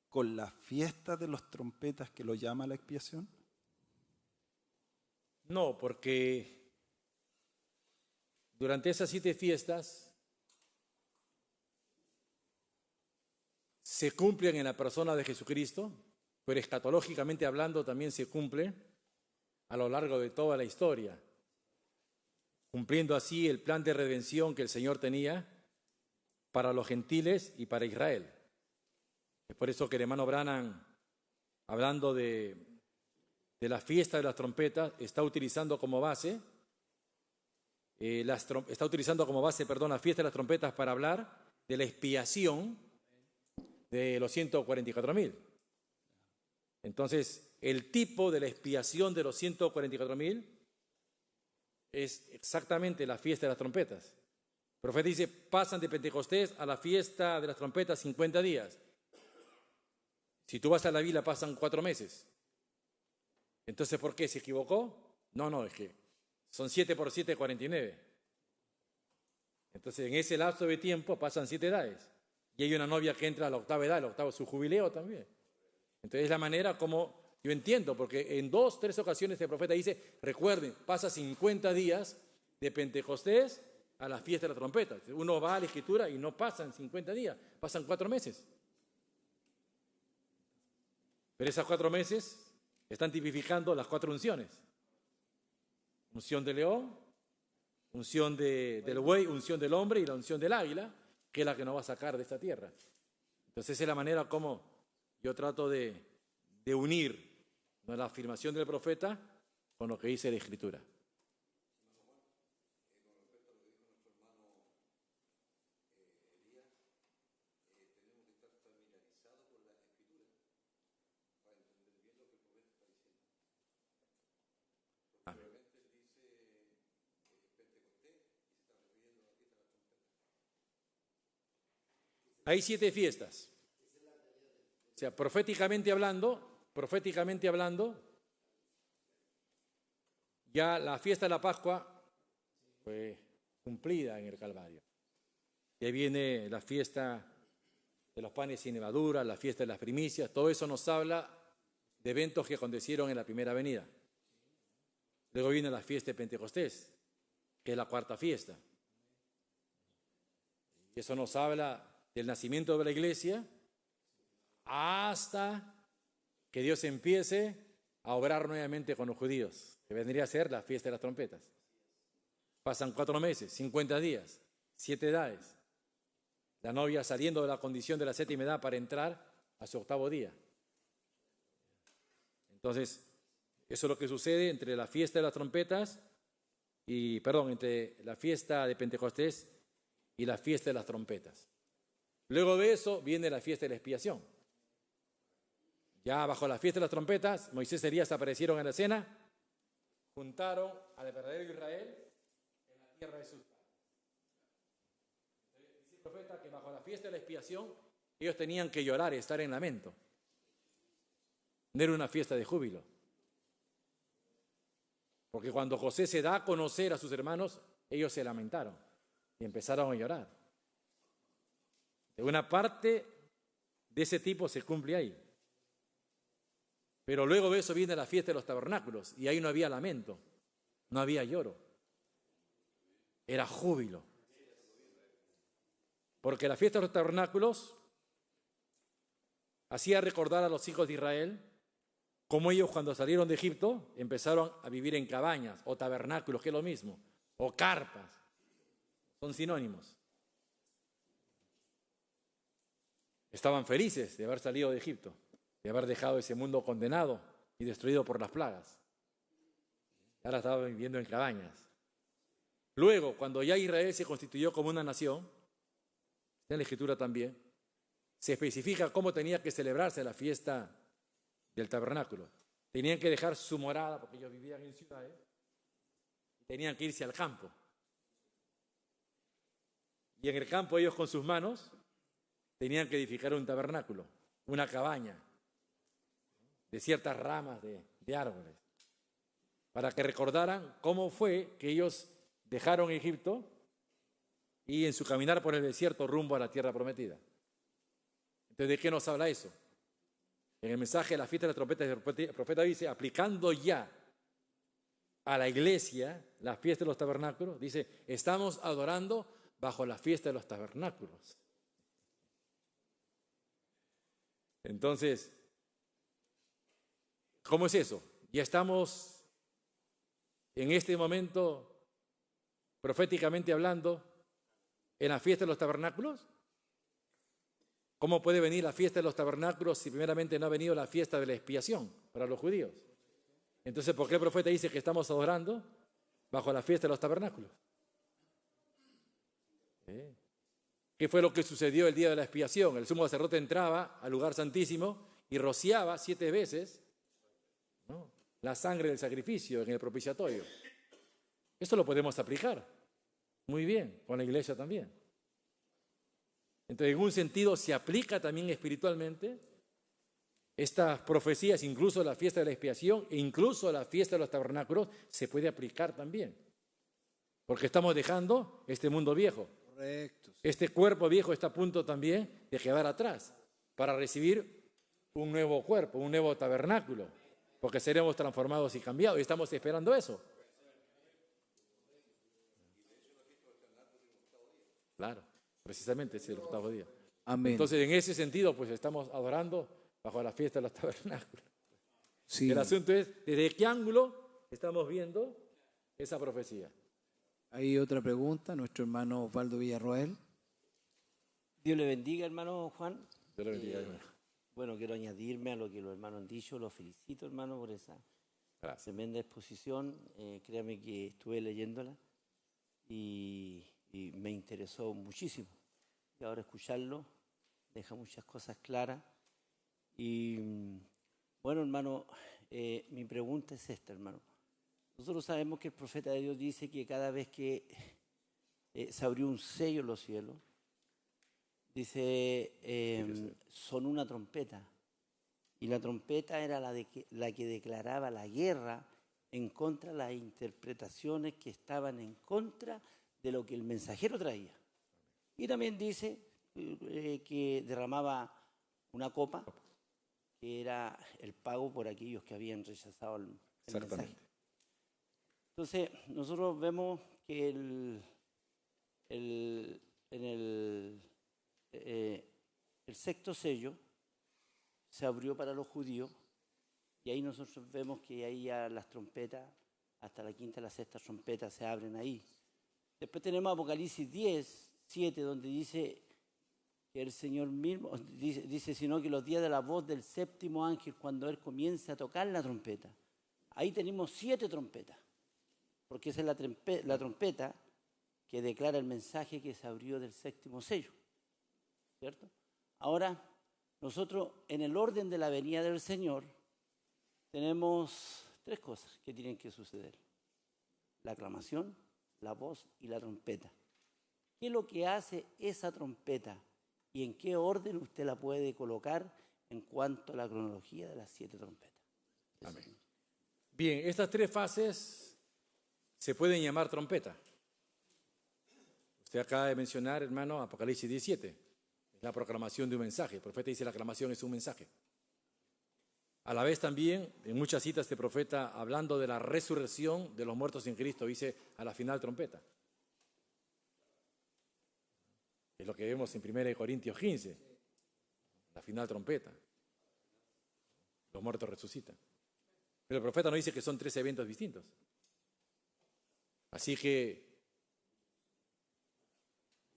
con la fiesta de los trompetas que lo llama la expiación? No, porque durante esas 7 fiestas se cumplen en la persona de Jesucristo, pero escatológicamente hablando también se cumple a lo largo de toda la historia, cumpliendo así el plan de redención que el Señor tenía para los gentiles y para Israel. Es por eso que el hermano Branham, hablando de la fiesta de las trompetas, está utilizando como base la fiesta de las trompetas para hablar de la expiación de los 144.000. Entonces, el tipo de la expiación de los 144.000 es exactamente la fiesta de las trompetas. El profeta dice, pasan de Pentecostés a la fiesta de las trompetas 50 días. Si tú vas a la Biblia pasan 4 meses. Entonces, ¿por qué? ¿Se equivocó? No, es que son 7 por 7, 49. Entonces, en ese lapso de tiempo pasan 7 edades. Y hay una novia que entra a la 8ª edad, el 8º su jubileo también. Entonces, es la manera como yo entiendo, porque en 2, 3 ocasiones el profeta dice, recuerden, pasa 50 días de Pentecostés a la fiesta de la trompeta. Uno va a la Escritura y no pasan 50 días, pasan 4 meses. Pero esas 4 meses están tipificando las 4 unciones. Unción del león, unción del buey, unción del hombre y la unción del águila. que es la que nos va a sacar de esta tierra. Entonces esa es la manera como yo trato de unir, ¿no?, la afirmación del profeta con lo que dice la Escritura. Hay 7 fiestas. O sea, proféticamente hablando, ya la fiesta de la Pascua fue cumplida en el Calvario. Y ahí viene la fiesta de los panes sin levadura, la fiesta de las primicias. Todo eso nos habla de eventos que acontecieron en la primera venida. Luego viene la fiesta de Pentecostés, que es la 4ª fiesta. Y eso nos habla del nacimiento de la iglesia hasta que Dios empiece a obrar nuevamente con los judíos, que vendría a ser la fiesta de las trompetas. Pasan 4 meses, 50 días, 7 edades. La novia saliendo de la condición de la 7ª edad para entrar a su 8º día. Entonces, eso es lo que sucede entre la fiesta de las trompetas entre la fiesta de Pentecostés y la fiesta de las trompetas. Luego de eso viene la fiesta de la expiación. Ya bajo la fiesta de las trompetas, Moisés y Elías aparecieron en la escena, juntaron al verdadero Israel en la tierra de sus padres. Dice el profeta que bajo la fiesta de la expiación ellos tenían que llorar y estar en lamento. No era una fiesta de júbilo. Porque cuando José se da a conocer a sus hermanos, ellos se lamentaron y empezaron a llorar. De una parte de ese tipo se cumple ahí. Pero luego de eso viene la fiesta de los tabernáculos y ahí no había lamento, no había lloro. Era júbilo. Porque la fiesta de los tabernáculos hacía recordar a los hijos de Israel cómo ellos cuando salieron de Egipto empezaron a vivir en cabañas o tabernáculos, que es lo mismo, o carpas. Son sinónimos. Estaban felices de haber salido de Egipto, de haber dejado ese mundo condenado y destruido por las plagas. Ahora estaban viviendo en cabañas. Luego, cuando ya Israel se constituyó como una nación, está en la Escritura también, se especifica cómo tenía que celebrarse la fiesta del tabernáculo. Tenían que dejar su morada, porque ellos vivían en ciudades, tenían que irse al campo. Y en el campo ellos con sus manos tenían que edificar un tabernáculo, una cabaña de ciertas ramas de árboles, para que recordaran cómo fue que ellos dejaron Egipto y en su caminar por el desierto rumbo a la tierra prometida. Entonces, ¿de qué nos habla eso? En el mensaje de la fiesta de las trompetas, el profeta dice, aplicando ya a la iglesia la fiesta de los tabernáculos, dice, estamos adorando bajo la fiesta de los tabernáculos. Entonces, ¿cómo es eso? Ya estamos en este momento, proféticamente hablando, en la fiesta de los tabernáculos. ¿Cómo puede venir la fiesta de los tabernáculos si primeramente no ha venido la fiesta de la expiación para los judíos? Entonces, ¿por qué el profeta dice que estamos adorando bajo la fiesta de los tabernáculos? ¿Qué fue lo que sucedió el día de la expiación? El sumo sacerdote entraba al lugar santísimo y rociaba 7 veces, ¿no?, la sangre del sacrificio en el propiciatorio. Esto lo podemos aplicar muy bien con la iglesia también. Entonces, en un sentido, se aplica también espiritualmente estas profecías, incluso la fiesta de la expiación e incluso la fiesta de los tabernáculos, se puede aplicar también. Porque estamos dejando este mundo viejo. Correcto. Este cuerpo viejo está a punto también de quedar atrás para recibir un nuevo cuerpo, un nuevo tabernáculo, porque seremos transformados y cambiados y estamos esperando eso. Claro, precisamente es el 8º día. Amén. Entonces, en ese sentido, pues estamos adorando bajo la fiesta de los tabernáculos. Sí. El asunto es, ¿desde qué ángulo estamos viendo esa profecía? Hay otra pregunta, nuestro hermano Osvaldo Villarroel. Dios le bendiga, hermano Juan. Dios le bendiga, hermano. Bueno, quiero añadirme a lo que los hermanos han dicho. Los felicito, hermano, por esa tremenda exposición. Créame que estuve leyéndola y me interesó muchísimo. Y ahora escucharlo deja muchas cosas claras. Y bueno, hermano, mi pregunta es esta, hermano. Nosotros sabemos que el profeta de Dios dice que cada vez que se abrió un sello en los cielos, dice, son una trompeta. Y la trompeta era la que declaraba la guerra en contra de las interpretaciones que estaban en contra de lo que el mensajero traía. Y también dice que derramaba una copa, que era el pago por aquellos que habían rechazado el mensaje. Entonces, nosotros vemos que el sexto sello se abrió para los judíos y ahí nosotros vemos que ahí ya las trompetas, hasta la quinta y la sexta trompeta se abren ahí. Después tenemos Apocalipsis 10, 7, donde dice que el Señor mismo, dice, sino que los días de la voz del séptimo ángel, cuando Él comience a tocar la trompeta. Ahí tenemos 7 trompetas, porque esa es la trompeta que declara el mensaje que se abrió del séptimo sello, ¿cierto? Ahora, nosotros en el orden de la venida del Señor tenemos 3 cosas que tienen que suceder: la aclamación, la voz y la trompeta. ¿Qué es lo que hace esa trompeta y en qué orden usted la puede colocar en cuanto a la cronología de las 7 trompetas? Amén. Bien, estas 3 fases se pueden llamar trompeta. Usted acaba de mencionar, hermano, Apocalipsis 17, la proclamación de un mensaje. El profeta dice la aclamación es un mensaje. A la vez también, en muchas citas de profeta, hablando de la resurrección de los muertos en Cristo, dice a la final trompeta. Es lo que vemos en 1 Corintios 15, la final trompeta. Los muertos resucitan. Pero el profeta no dice que son 3 eventos distintos. Así que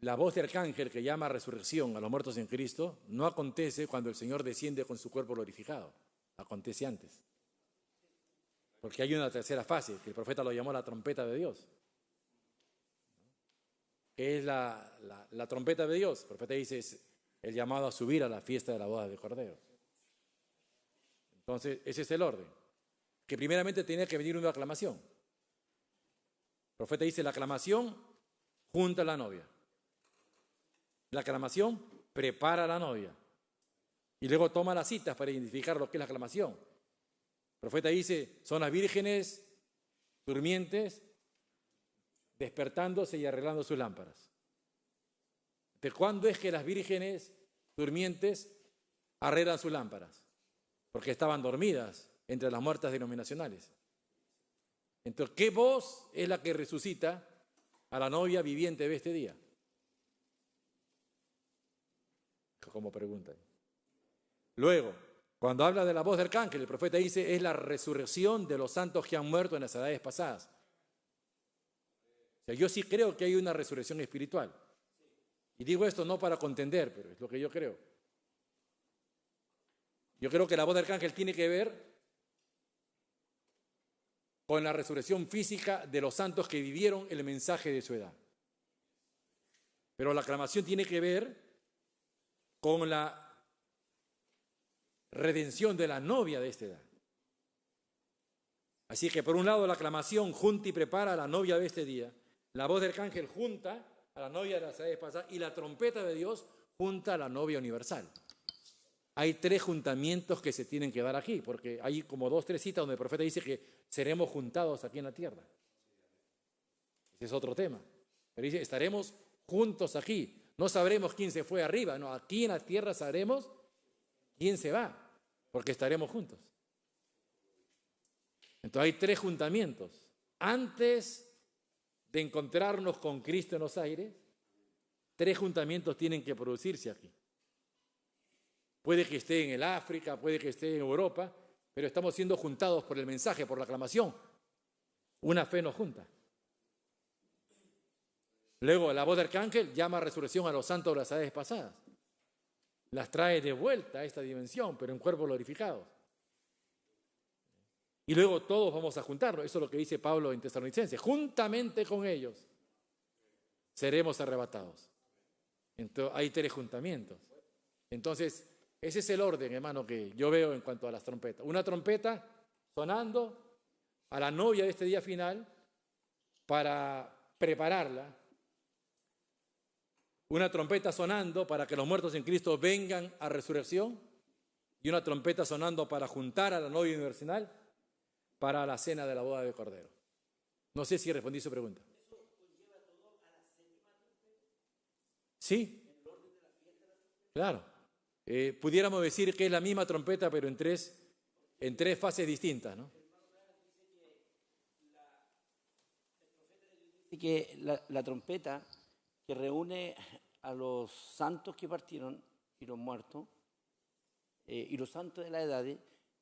la voz de arcángel que llama resurrección a los muertos en Cristo no acontece cuando el Señor desciende con su cuerpo glorificado. Acontece antes. Porque hay una tercera fase, que el profeta lo llamó la trompeta de Dios. ¿Qué es la trompeta de Dios? El profeta dice, es el llamado a subir a la fiesta de la boda de Cordero. Entonces, ese es el orden. Que primeramente tenía que venir una aclamación. El profeta dice, la aclamación junta a la novia. La aclamación prepara a la novia. Y luego toma las citas para identificar lo que es la aclamación. El profeta dice, son las vírgenes durmientes, despertándose y arreglando sus lámparas. ¿De cuándo es que las vírgenes durmientes arreglan sus lámparas? Porque estaban dormidas entre las muertas denominacionales. Entonces, ¿qué voz es la que resucita a la novia viviente de este día? Como pregunta. Luego, cuando habla de la voz del arcángel, el profeta dice, es la resurrección de los santos que han muerto en las edades pasadas. O sea, yo sí creo que hay una resurrección espiritual. Y digo esto no para contender, pero es lo que yo creo. Yo creo que la voz del arcángel tiene que ver con la resurrección física de los santos que vivieron el mensaje de su edad. Pero la aclamación tiene que ver con la redención de la novia de esta edad. Así que por un lado la aclamación junta y prepara a la novia de este día, la voz del arcángel junta a la novia de las edades pasadas y la trompeta de Dios junta a la novia universal. Hay 3 juntamientos que se tienen que dar aquí, porque hay como 2, 3 citas donde el profeta dice que seremos juntados aquí en la tierra. Ese es otro tema. Pero dice, estaremos juntos aquí. No sabremos quién se fue arriba, no, aquí en la tierra sabremos quién se va, porque estaremos juntos. Entonces hay 3 juntamientos. Antes de encontrarnos con Cristo en los aires, 3 juntamientos tienen que producirse aquí. Puede que esté en el África, puede que esté en Europa, pero estamos siendo juntados por el mensaje, por la aclamación. Una fe nos junta. Luego, la voz del arcángel llama a resurrección a los santos de las edades pasadas. Las trae de vuelta a esta dimensión, pero en cuerpos glorificados. Y luego todos vamos a juntarnos. Eso es lo que dice Pablo en Tesalonicenses. Juntamente con ellos seremos arrebatados. Entonces, hay 3 juntamientos. Entonces, ese es el orden, hermano, que yo veo en cuanto a las trompetas. Una trompeta sonando a la novia de este día final para prepararla. Una trompeta sonando para que los muertos en Cristo vengan a resurrección. Y una trompeta sonando para juntar a la novia universal para la cena de la boda del Cordero. No sé si respondí su pregunta. Sí, claro. Pudiéramos decir que es la misma trompeta, pero en tres fases distintas, ¿no? Dice que la trompeta que reúne a los santos que partieron y los muertos y los santos de la edad,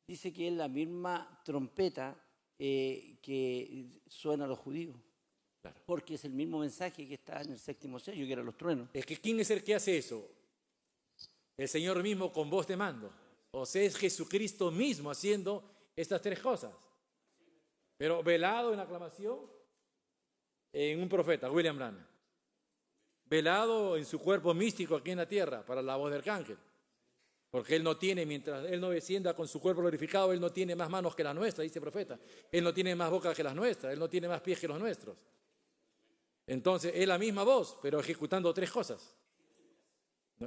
dice que es la misma trompeta que suena a los judíos. Claro. Porque es el mismo mensaje que está en el 7º sello, que eran los truenos. Es que ¿quién es el que hace eso? El Señor mismo con voz de mando. O sea, es Jesucristo mismo haciendo estas 3 cosas. Pero velado en aclamación en un profeta, William Branham. Velado en su cuerpo místico aquí en la tierra para la voz del arcángel. Porque él no tiene, mientras él no descienda con su cuerpo glorificado, él no tiene más manos que las nuestras, dice el profeta. Él no tiene más boca que las nuestras, él no tiene más pies que los nuestros. Entonces, es la misma voz, pero ejecutando 3 cosas.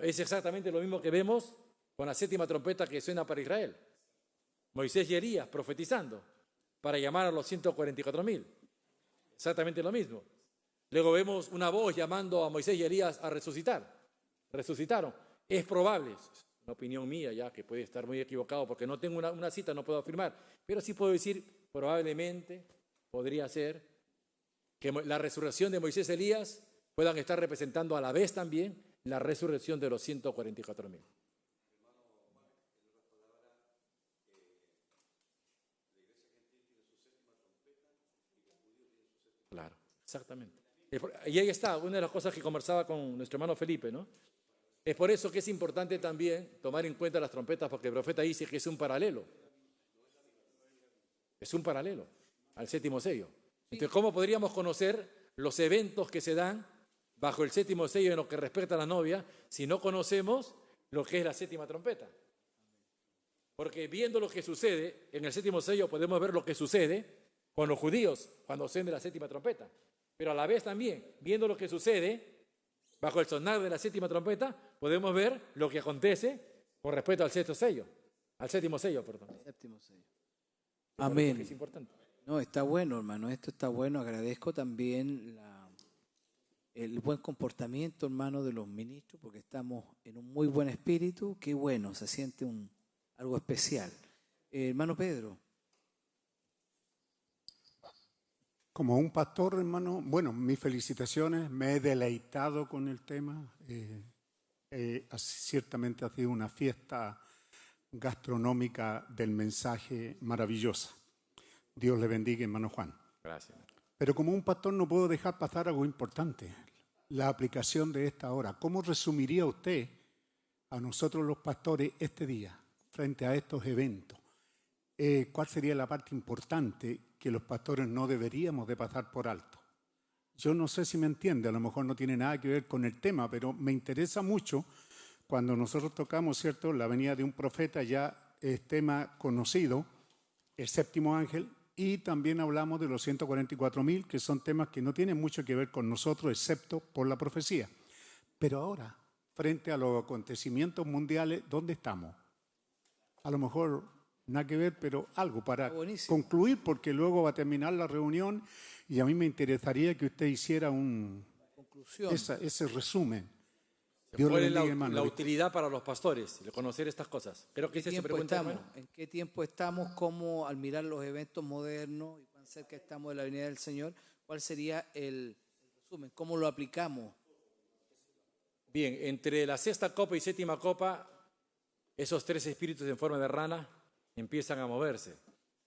Es exactamente lo mismo que vemos con la 7ª trompeta que suena para Israel. Moisés y Elías profetizando para llamar a los 144.000. Exactamente lo mismo. Luego vemos una voz llamando a Moisés y Elías a resucitar. Resucitaron. Es probable, una opinión mía ya, que puede estar muy equivocado porque no tengo una cita, no puedo afirmar, pero sí puedo decir, probablemente podría ser que la resurrección de Moisés y Elías puedan estar representando a la vez también la resurrección de los 144.000. Claro, exactamente. Y ahí está, una de las cosas que conversaba con nuestro hermano Felipe, ¿no? Es por eso que es importante también tomar en cuenta las trompetas, porque el profeta dice que es un paralelo. Es un paralelo al 7º sello. Entonces, ¿cómo podríamos conocer los eventos que se dan bajo el 7º sello en lo que respecta a la novia si no conocemos lo que es la 7ª trompeta? Porque viendo lo que sucede en el 7º sello podemos ver lo que sucede con los judíos cuando suena la 7ª trompeta. Pero a la vez también, viendo lo que sucede bajo el sonar de la 7ª trompeta, podemos ver lo que acontece con respecto al 6º sello. Al 7º sello, perdón. El 7º sello. Amén. Es importante. No, está bueno, hermano. Esto está bueno. Agradezco también el buen comportamiento, hermano, de los ministros, porque estamos en un muy buen espíritu. Qué bueno, se siente algo especial. Hermano Pedro. Como un pastor, hermano, bueno, mis felicitaciones, me he deleitado con el tema. Ciertamente ha sido una fiesta gastronómica del mensaje maravillosa. Dios le bendiga, hermano Juan. Gracias. Pero como un pastor no puedo dejar pasar algo importante, la aplicación de esta hora. ¿Cómo resumiría usted a nosotros los pastores este día frente a estos eventos? ¿Cuál sería la parte importante que los pastores no deberíamos de pasar por alto? Yo no sé si me entiende, a lo mejor no tiene nada que ver con el tema, pero me interesa mucho cuando nosotros tocamos, ¿cierto?, la venida de un profeta, ya es tema conocido, el 7º ángel, y también hablamos de los 144.000, que son temas que no tienen mucho que ver con nosotros, excepto por la profecía. Pero ahora, frente a los acontecimientos mundiales, ¿dónde estamos? A lo mejor nada que ver, pero algo para concluir, porque luego va a terminar la reunión y a mí me interesaría que usted hiciera ese resumen. Dios le bendiga, hermano. La utilidad para los pastores, de conocer estas cosas. Creo que esa es su pregunta, hermano. ¿En qué tiempo estamos? ¿Cómo, al mirar los eventos modernos y cuán cerca estamos de la venida del Señor, cuál sería el resumen? ¿Cómo lo aplicamos? Bien, entre la 6ª copa y 7ª copa, esos 3 espíritus en forma de rana empiezan a moverse.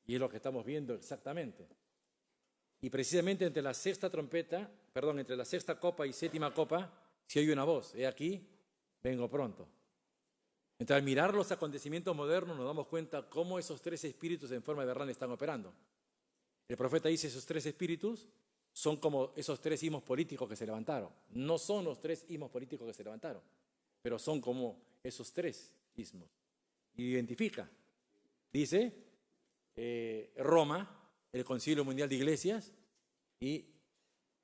Y es lo que estamos viendo exactamente. Y precisamente entre la 6ª trompeta entre la sexta copa y séptima copa, se oye una voz: he aquí, vengo pronto. Entonces, al mirar los acontecimientos modernos, nos damos cuenta cómo esos tres espíritus en forma de rana están operando. El profeta dice: esos tres espíritus son como esos tres ismos políticos que se levantaron. No son los tres ismos políticos que se levantaron, pero son como esos tres ismos. Y identifica. Dice Roma, el Concilio Mundial de Iglesias y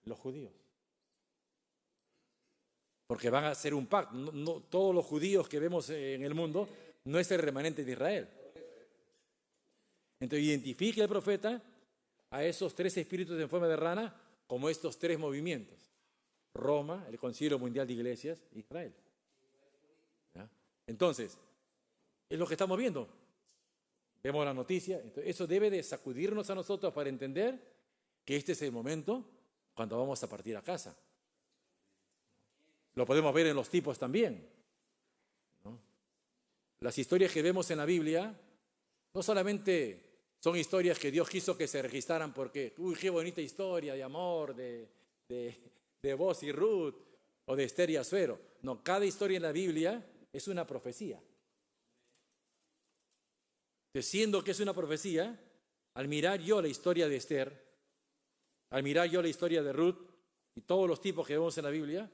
los judíos. Porque van a hacer un pacto. No, todos los judíos que vemos en el mundo no es el remanente de Israel. Entonces identifica el profeta a esos tres espíritus en forma de rana como estos tres movimientos: Roma, el Concilio Mundial de Iglesias, Israel. ¿Ya? Entonces, es lo que estamos viendo. Vemos la noticia. Entonces, eso debe de sacudirnos a nosotros para entender que este es el momento cuando vamos a partir a casa. Lo podemos ver en los tipos también, ¿no? Las historias que vemos en la Biblia no solamente son historias que Dios quiso que se registraran porque, uy, qué bonita historia de amor, de Boaz y Ruth, o de Esther y Asuero. No, cada historia en la Biblia es una profecía. Entonces, siendo que es una profecía, al mirar yo la historia de Esther, al mirar yo la historia de Ruth y todos los tipos que vemos en la Biblia,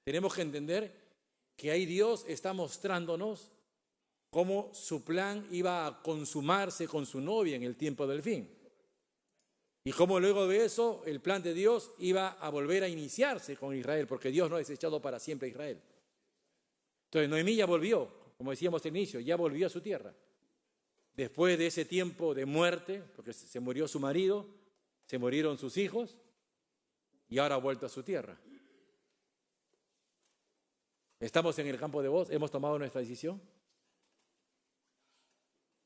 tenemos que entender que ahí Dios está mostrándonos cómo su plan iba a consumarse con su novia en el tiempo del fin. Y cómo luego de eso el plan de Dios iba a volver a iniciarse con Israel, porque Dios no ha desechado para siempre a Israel. Entonces Noemí ya volvió, como decíamos al inicio, ya volvió a su tierra. Después de ese tiempo de muerte, porque se murió su marido, se murieron sus hijos, y ahora ha vuelto a su tierra. Estamos en el campo de Boaz, hemos tomado nuestra decisión.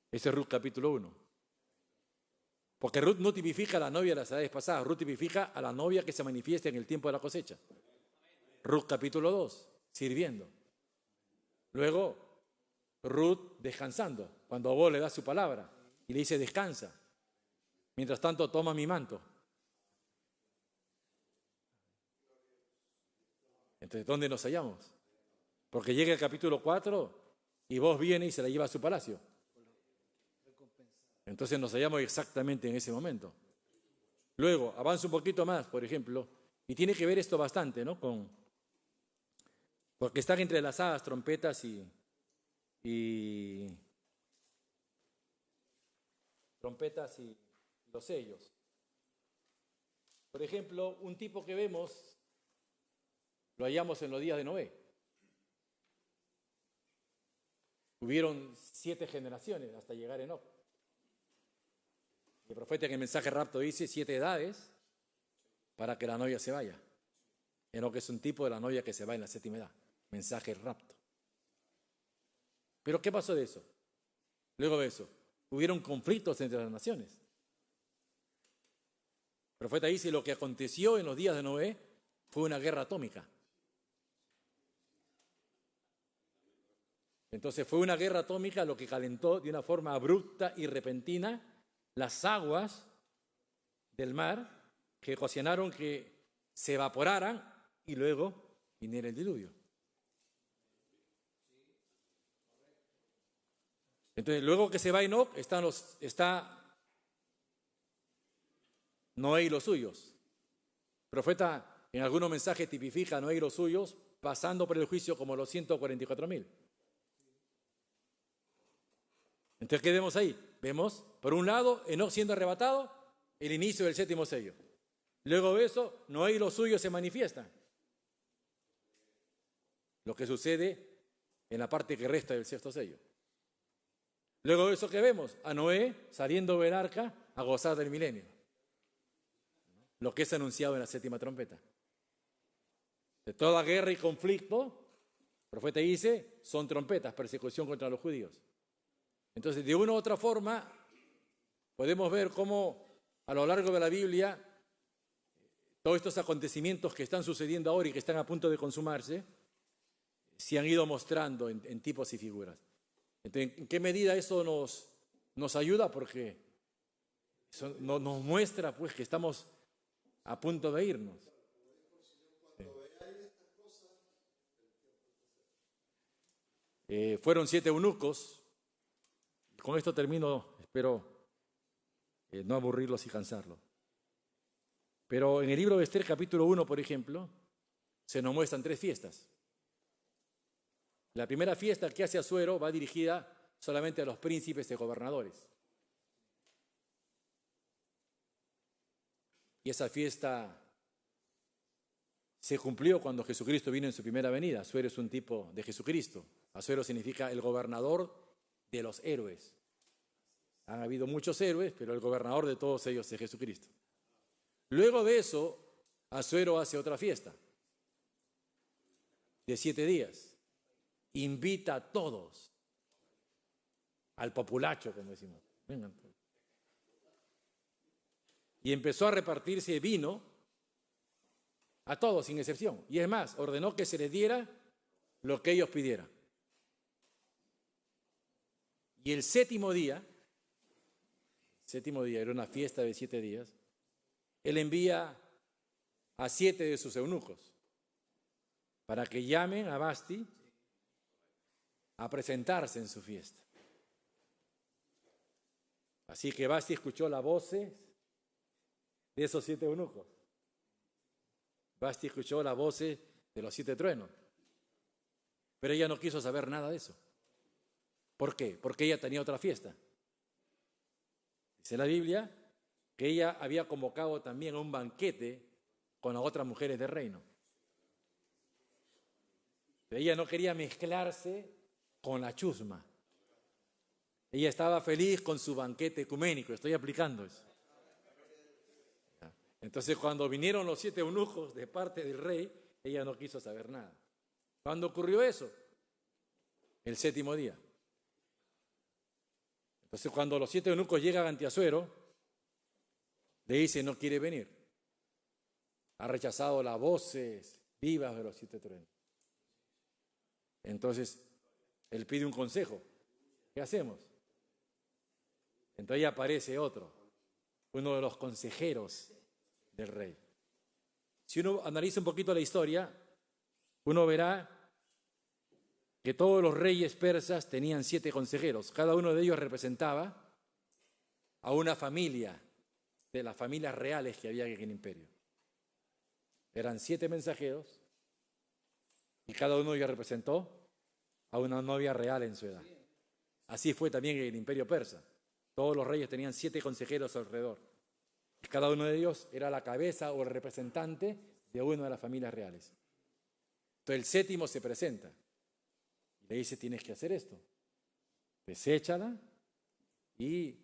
Ese es Ruth capítulo 1. Porque Ruth no tipifica a la novia de las edades pasadas, Ruth tipifica a la novia que se manifiesta en el tiempo de la cosecha. Ruth capítulo 2, sirviendo. Luego, Ruth descansando, cuando Boaz le da su palabra y le dice: descansa. Mientras tanto, toma mi manto. Entonces, ¿dónde nos hallamos? Porque llega el capítulo 4 y Boaz viene y se la lleva a su palacio. Entonces nos hallamos exactamente en ese momento. Luego, avanza un poquito más, por ejemplo, y tiene que ver esto bastante, ¿no? Porque están entrelazadas trompetas y los sellos. Por ejemplo, un tipo que vemos, lo hallamos en los días de Noé. Hubieron 7 generaciones hasta llegar a Enoc. El profeta en el mensaje rapto dice 7 edades para que la novia se vaya. Enoc es un tipo de la novia que se va en la 7ª edad. Mensaje rapto. Pero ¿qué pasó de eso? Luego de eso, hubieron conflictos entre las naciones. El profeta dice: lo que aconteció en los días de Noé fue una guerra atómica. Entonces fue una guerra atómica lo que calentó de una forma abrupta y repentina las aguas del mar, que ocasionaron que se evaporaran y luego viniera el diluvio. Entonces, luego que se va Enoc, está Noé y los suyos. El profeta en algunos mensajes tipifica a Noé y los suyos pasando por el juicio como los 144.000. Entonces, ¿qué vemos ahí? Vemos, por un lado, Enoc siendo arrebatado, el inicio del 7º sello. Luego de eso, Noé y los suyos se manifiestan. Lo que sucede en la parte que resta del 6º sello. Luego de eso, ¿qué vemos? A Noé saliendo del arca a gozar del milenio. Lo que es anunciado en la 7ª trompeta. De toda guerra y conflicto, el profeta dice, son trompetas, persecución contra los judíos. Entonces, de una u otra forma, podemos ver cómo a lo largo de la Biblia, todos estos acontecimientos que están sucediendo ahora y que están a punto de consumarse, se han ido mostrando en tipos y figuras. Entonces, ¿en qué medida eso nos ayuda? Porque eso nos muestra pues, que estamos a punto de irnos. Fueron 7 eunucos. Con esto termino, espero no aburrirlos y cansarlos. Pero en el libro de Esther, capítulo 1, por ejemplo, se nos muestran 3 fiestas. La primera fiesta que hace Asuero va dirigida solamente a los príncipes y gobernadores. Y esa fiesta se cumplió cuando Jesucristo vino en su primera venida. Asuero es un tipo de Jesucristo. Asuero significa el gobernador de los héroes. Han habido muchos héroes, pero el gobernador de todos ellos es Jesucristo. Luego de eso, Asuero hace otra fiesta de 7 días. Invita a todos, al populacho, como decimos. Vengan. Y empezó a repartirse vino a todos, sin excepción. Y es más, ordenó que se les diera lo que ellos pidieran. Y el séptimo día, era una fiesta de 7 días, él envía a 7 de sus eunucos para que llamen a Vasti a presentarse en su fiesta. Así que Vasti escuchó las voces de esos 7 eunucos. Vasti escuchó las voces de los 7 truenos. Pero ella no quiso saber nada de eso. ¿Por qué? Porque ella tenía otra fiesta. Dice la Biblia que ella había convocado también un banquete con las otras mujeres del reino. Pero ella no quería mezclarse con la chusma. Ella estaba feliz con su banquete ecuménico. Estoy aplicando eso. Entonces, cuando vinieron los 7 eunucos de parte del rey, ella no quiso saber nada. ¿Cuándo ocurrió eso? El 7º día. Entonces, cuando los 7 eunucos llegan ante Asuero, le dice, no quiere venir. Ha rechazado las voces vivas de los 7 truenos. Entonces, él pide un consejo. ¿Qué hacemos? Entonces ahí aparece otro, uno de los consejeros del rey. Si uno analiza un poquito la historia, uno verá que todos los reyes persas tenían 7 consejeros. Cada uno de ellos representaba a una familia, de las familias reales que había en el imperio. Eran 7 mensajeros y cada uno de ellos representó a una novia real en su edad. Así fue también en el imperio persa. Todos los reyes tenían 7 consejeros alrededor. Y cada uno de ellos era la cabeza o el representante de una de las familias reales. Entonces el 7º se presenta y le dice, tienes que hacer esto. Deséchala y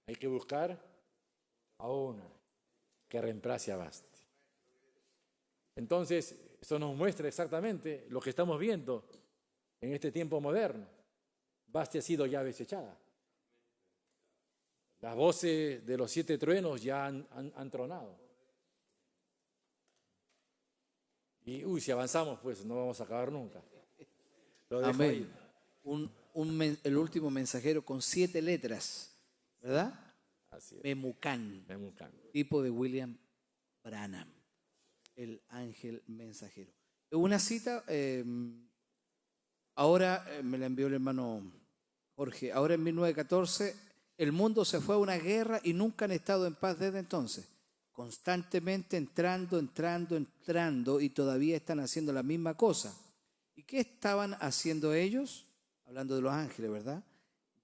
hay que buscar a una que reemplace a Vasti. Entonces, eso nos muestra exactamente lo que estamos viendo en este tiempo moderno. Vasti ha sido ya desechada. Las voces de los 7 truenos ya han tronado. Y, si avanzamos, pues no vamos a acabar nunca. Lo dejo Amén. ahí. El último mensajero con 7 letras, ¿verdad? Así es. Memucán, tipo de William Branham, el ángel mensajero. Una cita, ahora me la envió el hermano Jorge, ahora en 1914 el mundo se fue a una guerra y nunca han estado en paz desde entonces. Constantemente entrando y todavía están haciendo la misma cosa. ¿Y qué estaban haciendo ellos? Hablando de los ángeles, ¿verdad?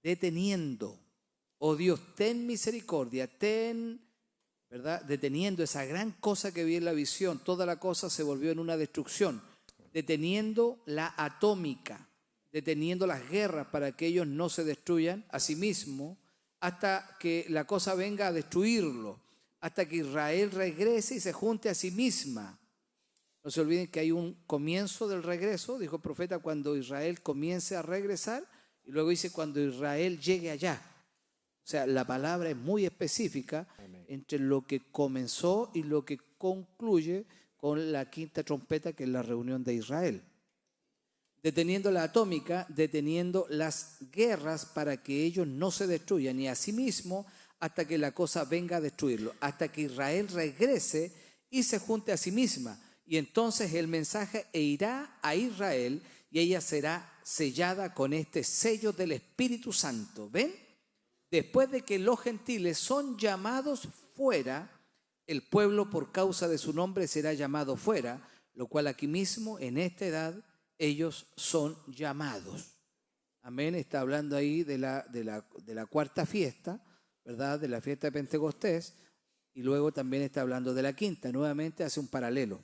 Deteniendo. Oh Dios, ten misericordia, ¿verdad? Deteniendo esa gran cosa que vi en la visión. Toda la cosa se volvió en una destrucción. Deteniendo la atómica, deteniendo las guerras para que ellos no se destruyan a sí mismos, hasta que la cosa venga a destruirlo, hasta que Israel regrese y se junte a sí misma. No se olviden que hay un comienzo del regreso, dijo el profeta, cuando Israel comience a regresar, y luego dice cuando Israel llegue allá. O sea, la palabra es muy específica entre lo que comenzó y lo que concluye con la 5ª trompeta, que es la reunión de Israel. Deteniendo la atómica, deteniendo las guerras para que ellos no se destruyan, y a sí mismo hasta que la cosa venga a destruirlo, hasta que Israel regrese y se junte a sí misma. Y entonces el mensaje irá a Israel y ella será sellada con este sello del Espíritu Santo. ¿Ven? Después de que los gentiles son llamados fuera, el pueblo por causa de su nombre será llamado fuera, lo cual aquí mismo, en esta edad, ellos son llamados. Amén. Está hablando ahí de la cuarta fiesta, ¿verdad? De la fiesta de Pentecostés, y luego también está hablando de la quinta. Nuevamente hace un paralelo.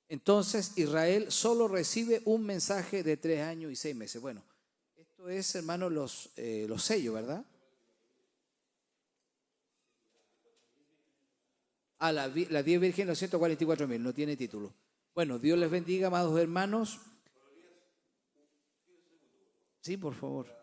Entonces Israel solo recibe un mensaje de 3 años y 6 meses. Bueno, esto es, hermano, los sellos, ¿verdad? Las 10 vírgenes, los 144.000, no tiene título. Bueno, Dios les bendiga, amados hermanos. Sí, por favor.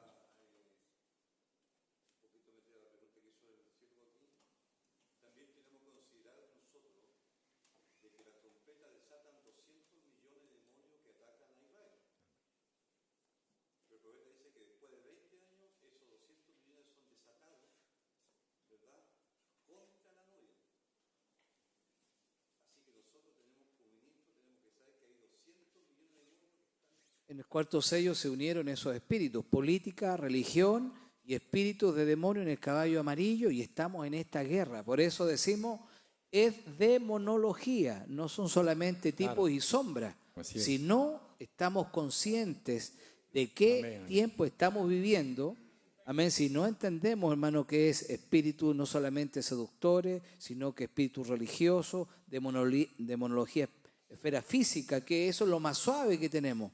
En el cuarto sello se unieron esos espíritus, política, religión y espíritus de demonio en el caballo amarillo, y estamos en esta guerra. Por eso decimos, es demonología, no son solamente tipos y sombras, sino estamos conscientes de qué tiempo estamos viviendo. Amén. Si no entendemos, hermano, que es espíritu no solamente seductores, sino que espíritu religioso, demonología, esfera física, que eso es lo más suave que tenemos.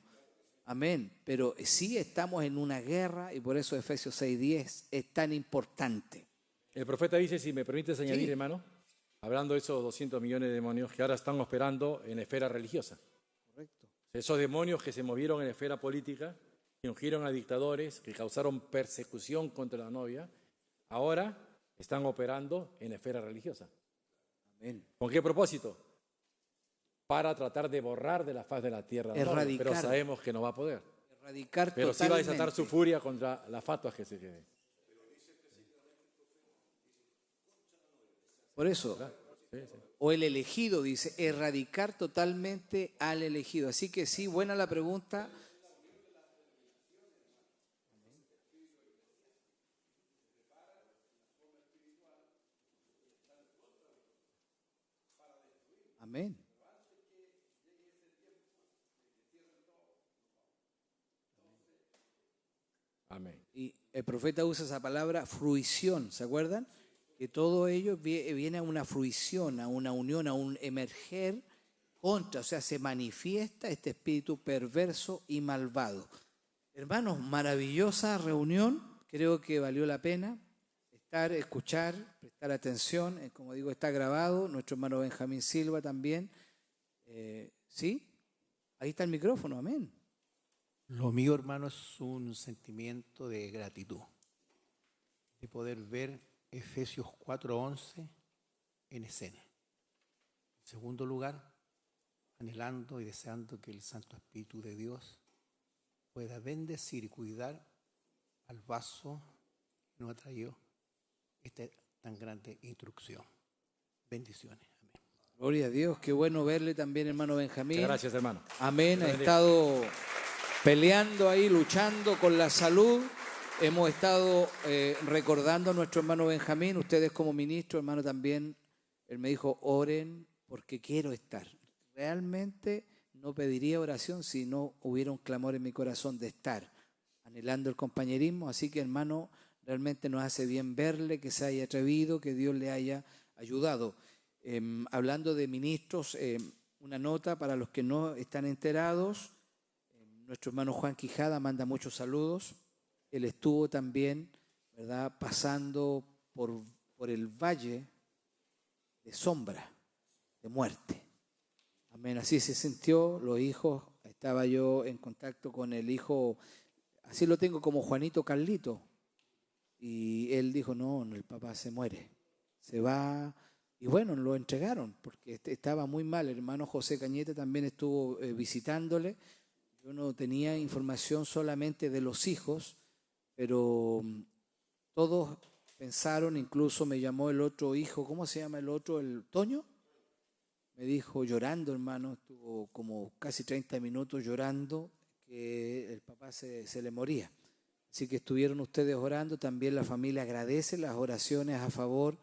Amén. Pero sí estamos en una guerra, y por eso Efesios 6:10 es tan importante. El profeta dice, si me permites añadir, Sí. hermano, hablando de esos 200 millones de demonios que ahora están operando en la esfera religiosa. Correcto. Esos demonios que se movieron en la esfera política, que ungieron a dictadores, que causaron persecución contra la novia, ahora están operando en la esfera religiosa. Amén. ¿Con qué propósito? Para tratar de borrar de la faz de la tierra. Erradicar. Pero sabemos que no va a poder. Erradicar Pero sí va a desatar totalmente. su furia contra las fatuas que se queden. Por eso, Sí, sí. o el elegido, dice, erradicar totalmente al elegido. Así que sí, buena la pregunta. Amén. Amén. Y el profeta usa esa palabra fruición, ¿se acuerdan? Que todo ello viene a una fruición, a una unión, a un emerger contra, o sea, se manifiesta este espíritu perverso y malvado. Hermanos, maravillosa reunión, creo que valió la pena estar, escuchar, prestar atención, como digo, está grabado, nuestro hermano Benjamín Silva también, ¿sí? Ahí está el micrófono, amén. Lo mío, hermano, es un sentimiento de gratitud, de poder ver Efesios 4:11 en escena. En segundo lugar, anhelando y deseando que el Santo Espíritu de Dios pueda bendecir y cuidar al vaso que nos ha traído esta tan grande instrucción. Bendiciones. Amén. Gloria a Dios, qué bueno verle también, hermano Benjamín. Muchas gracias, hermano. Amén, ha Bendiga. estado peleando ahí, luchando con la salud. Hemos estado recordando a nuestro hermano Benjamín, ustedes como ministro, hermano, también, él me dijo, oren porque quiero estar. Realmente no pediría oración si no hubiera un clamor en mi corazón de estar, anhelando el compañerismo. Así que, hermano, realmente nos hace bien verle, que se haya atrevido, que Dios le haya ayudado. Hablando de ministros, una nota para los que no están enterados. Nuestro hermano Juan Quijada manda muchos saludos. Él estuvo también, ¿verdad?, pasando por el valle de sombra, de muerte. Amén, así se sintió, los hijos, estaba yo en contacto con el hijo, así lo tengo como Juanito Carlito, y él dijo, no, el papá se muere, se va, y bueno, lo entregaron, porque estaba muy mal. El hermano José Cañete también estuvo visitándole. Yo no tenía información solamente de los hijos, pero todos pensaron, incluso me llamó el otro hijo, ¿cómo se llama el otro? ¿El Toño? Me dijo llorando, hermano, estuvo como casi 30 minutos llorando, porque el papá se le moría. Así que estuvieron ustedes orando, también la familia agradece las oraciones a favor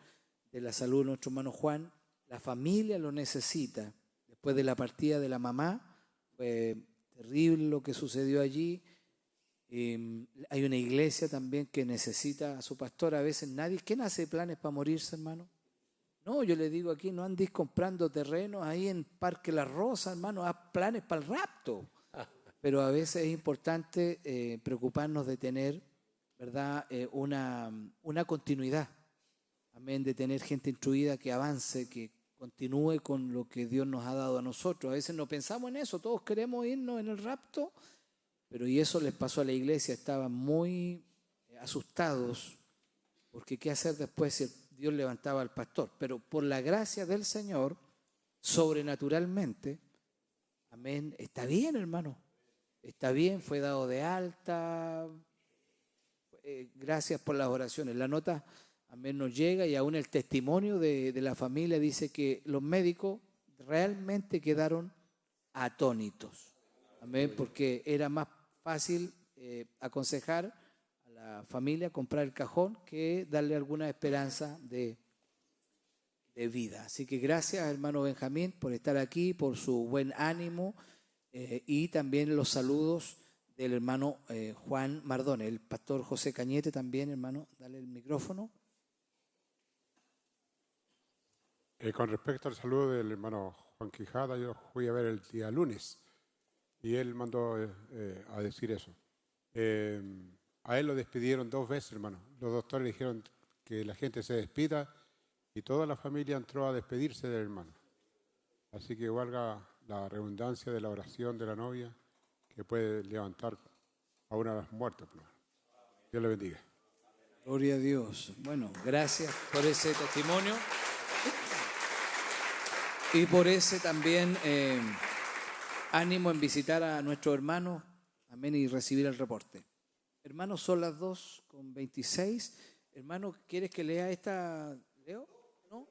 de la salud de nuestro hermano Juan. La familia lo necesita. Después de la partida de la mamá, fue terrible lo que sucedió allí. Hay una iglesia también que necesita a su pastor. A veces nadie, ¿quién hace planes para morirse, hermano? No, yo le digo aquí, no andéis comprando terrenos ahí en Parque La Rosa, hermano, haz planes para el rapto. Pero a veces es importante preocuparnos de tener, ¿verdad?, una continuidad. Amén, de tener gente instruida que avance, que continúe con lo que Dios nos ha dado a nosotros. A veces no pensamos en eso, todos queremos irnos en el rapto, pero y eso les pasó a la iglesia, estaban muy asustados, porque qué hacer después si Dios levantaba al pastor. Pero por la gracia del Señor, sobrenaturalmente, amén, está bien, hermano. Está bien, fue dado de alta. Gracias por las oraciones. La nota, amén, nos llega y aún el testimonio de la familia dice que los médicos realmente quedaron atónitos. Amén, porque era más fácil aconsejar a la familia comprar el cajón que darle alguna esperanza de vida. Así que gracias, hermano Benjamín, por estar aquí, por su buen ánimo. Y también los saludos del hermano Juan Mardones, el pastor José Cañete también, hermano, dale el micrófono. Con respecto al saludo del hermano Juan Quijada, yo fui a ver el día lunes y él mandó a decir eso. A él lo despidieron 2 veces, hermano. Los doctores le dijeron que la gente se despida y toda la familia entró a despedirse del hermano. Así que valga la redundancia de la oración de la novia que puede levantar a una de las muertas. Dios le bendiga. Gloria a Dios. Bueno, gracias por ese testimonio y por ese también ánimo en visitar a nuestros hermanos, amén, y recibir el reporte. Hermanos, son las 2:26. Hermano, ¿quieres que lea esta? ¿Leo? ¿No?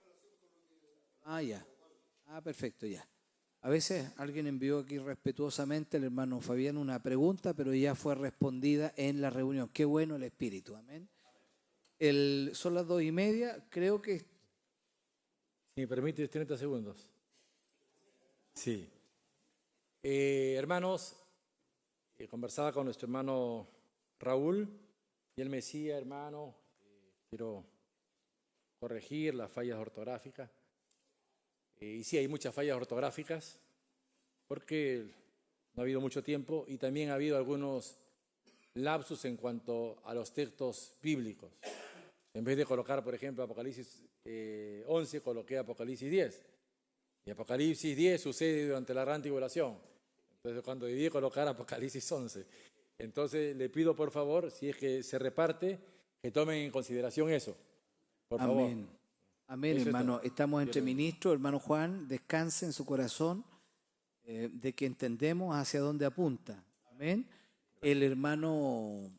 Ah, ya. Ah, perfecto, ya. A veces alguien envió aquí respetuosamente al hermano Fabián una pregunta, pero ya fue respondida en la reunión. Qué bueno el espíritu, amén. Son las 2:30, creo que... Si me permite 30 segundos. Sí. Hermanos, conversaba con nuestro hermano Raúl y él me decía, hermano, quiero corregir las fallas ortográficas. Y sí, hay muchas fallas ortográficas porque no ha habido mucho tiempo y también ha habido algunos lapsus en cuanto a los textos bíblicos. En vez de colocar, por ejemplo, Apocalipsis 11, coloqué Apocalipsis 10. Y Apocalipsis 10 sucede durante la gran tribulación. Entonces, cuando debí colocar Apocalipsis 11. Entonces, le pido, por favor, si es que se reparte, que tomen en consideración eso. Por favor. Amén. Amén, Eso hermano. es todo. Estamos entre ministros, hermano Juan, descanse en su corazón de que entendemos hacia dónde apunta. Amén. El hermano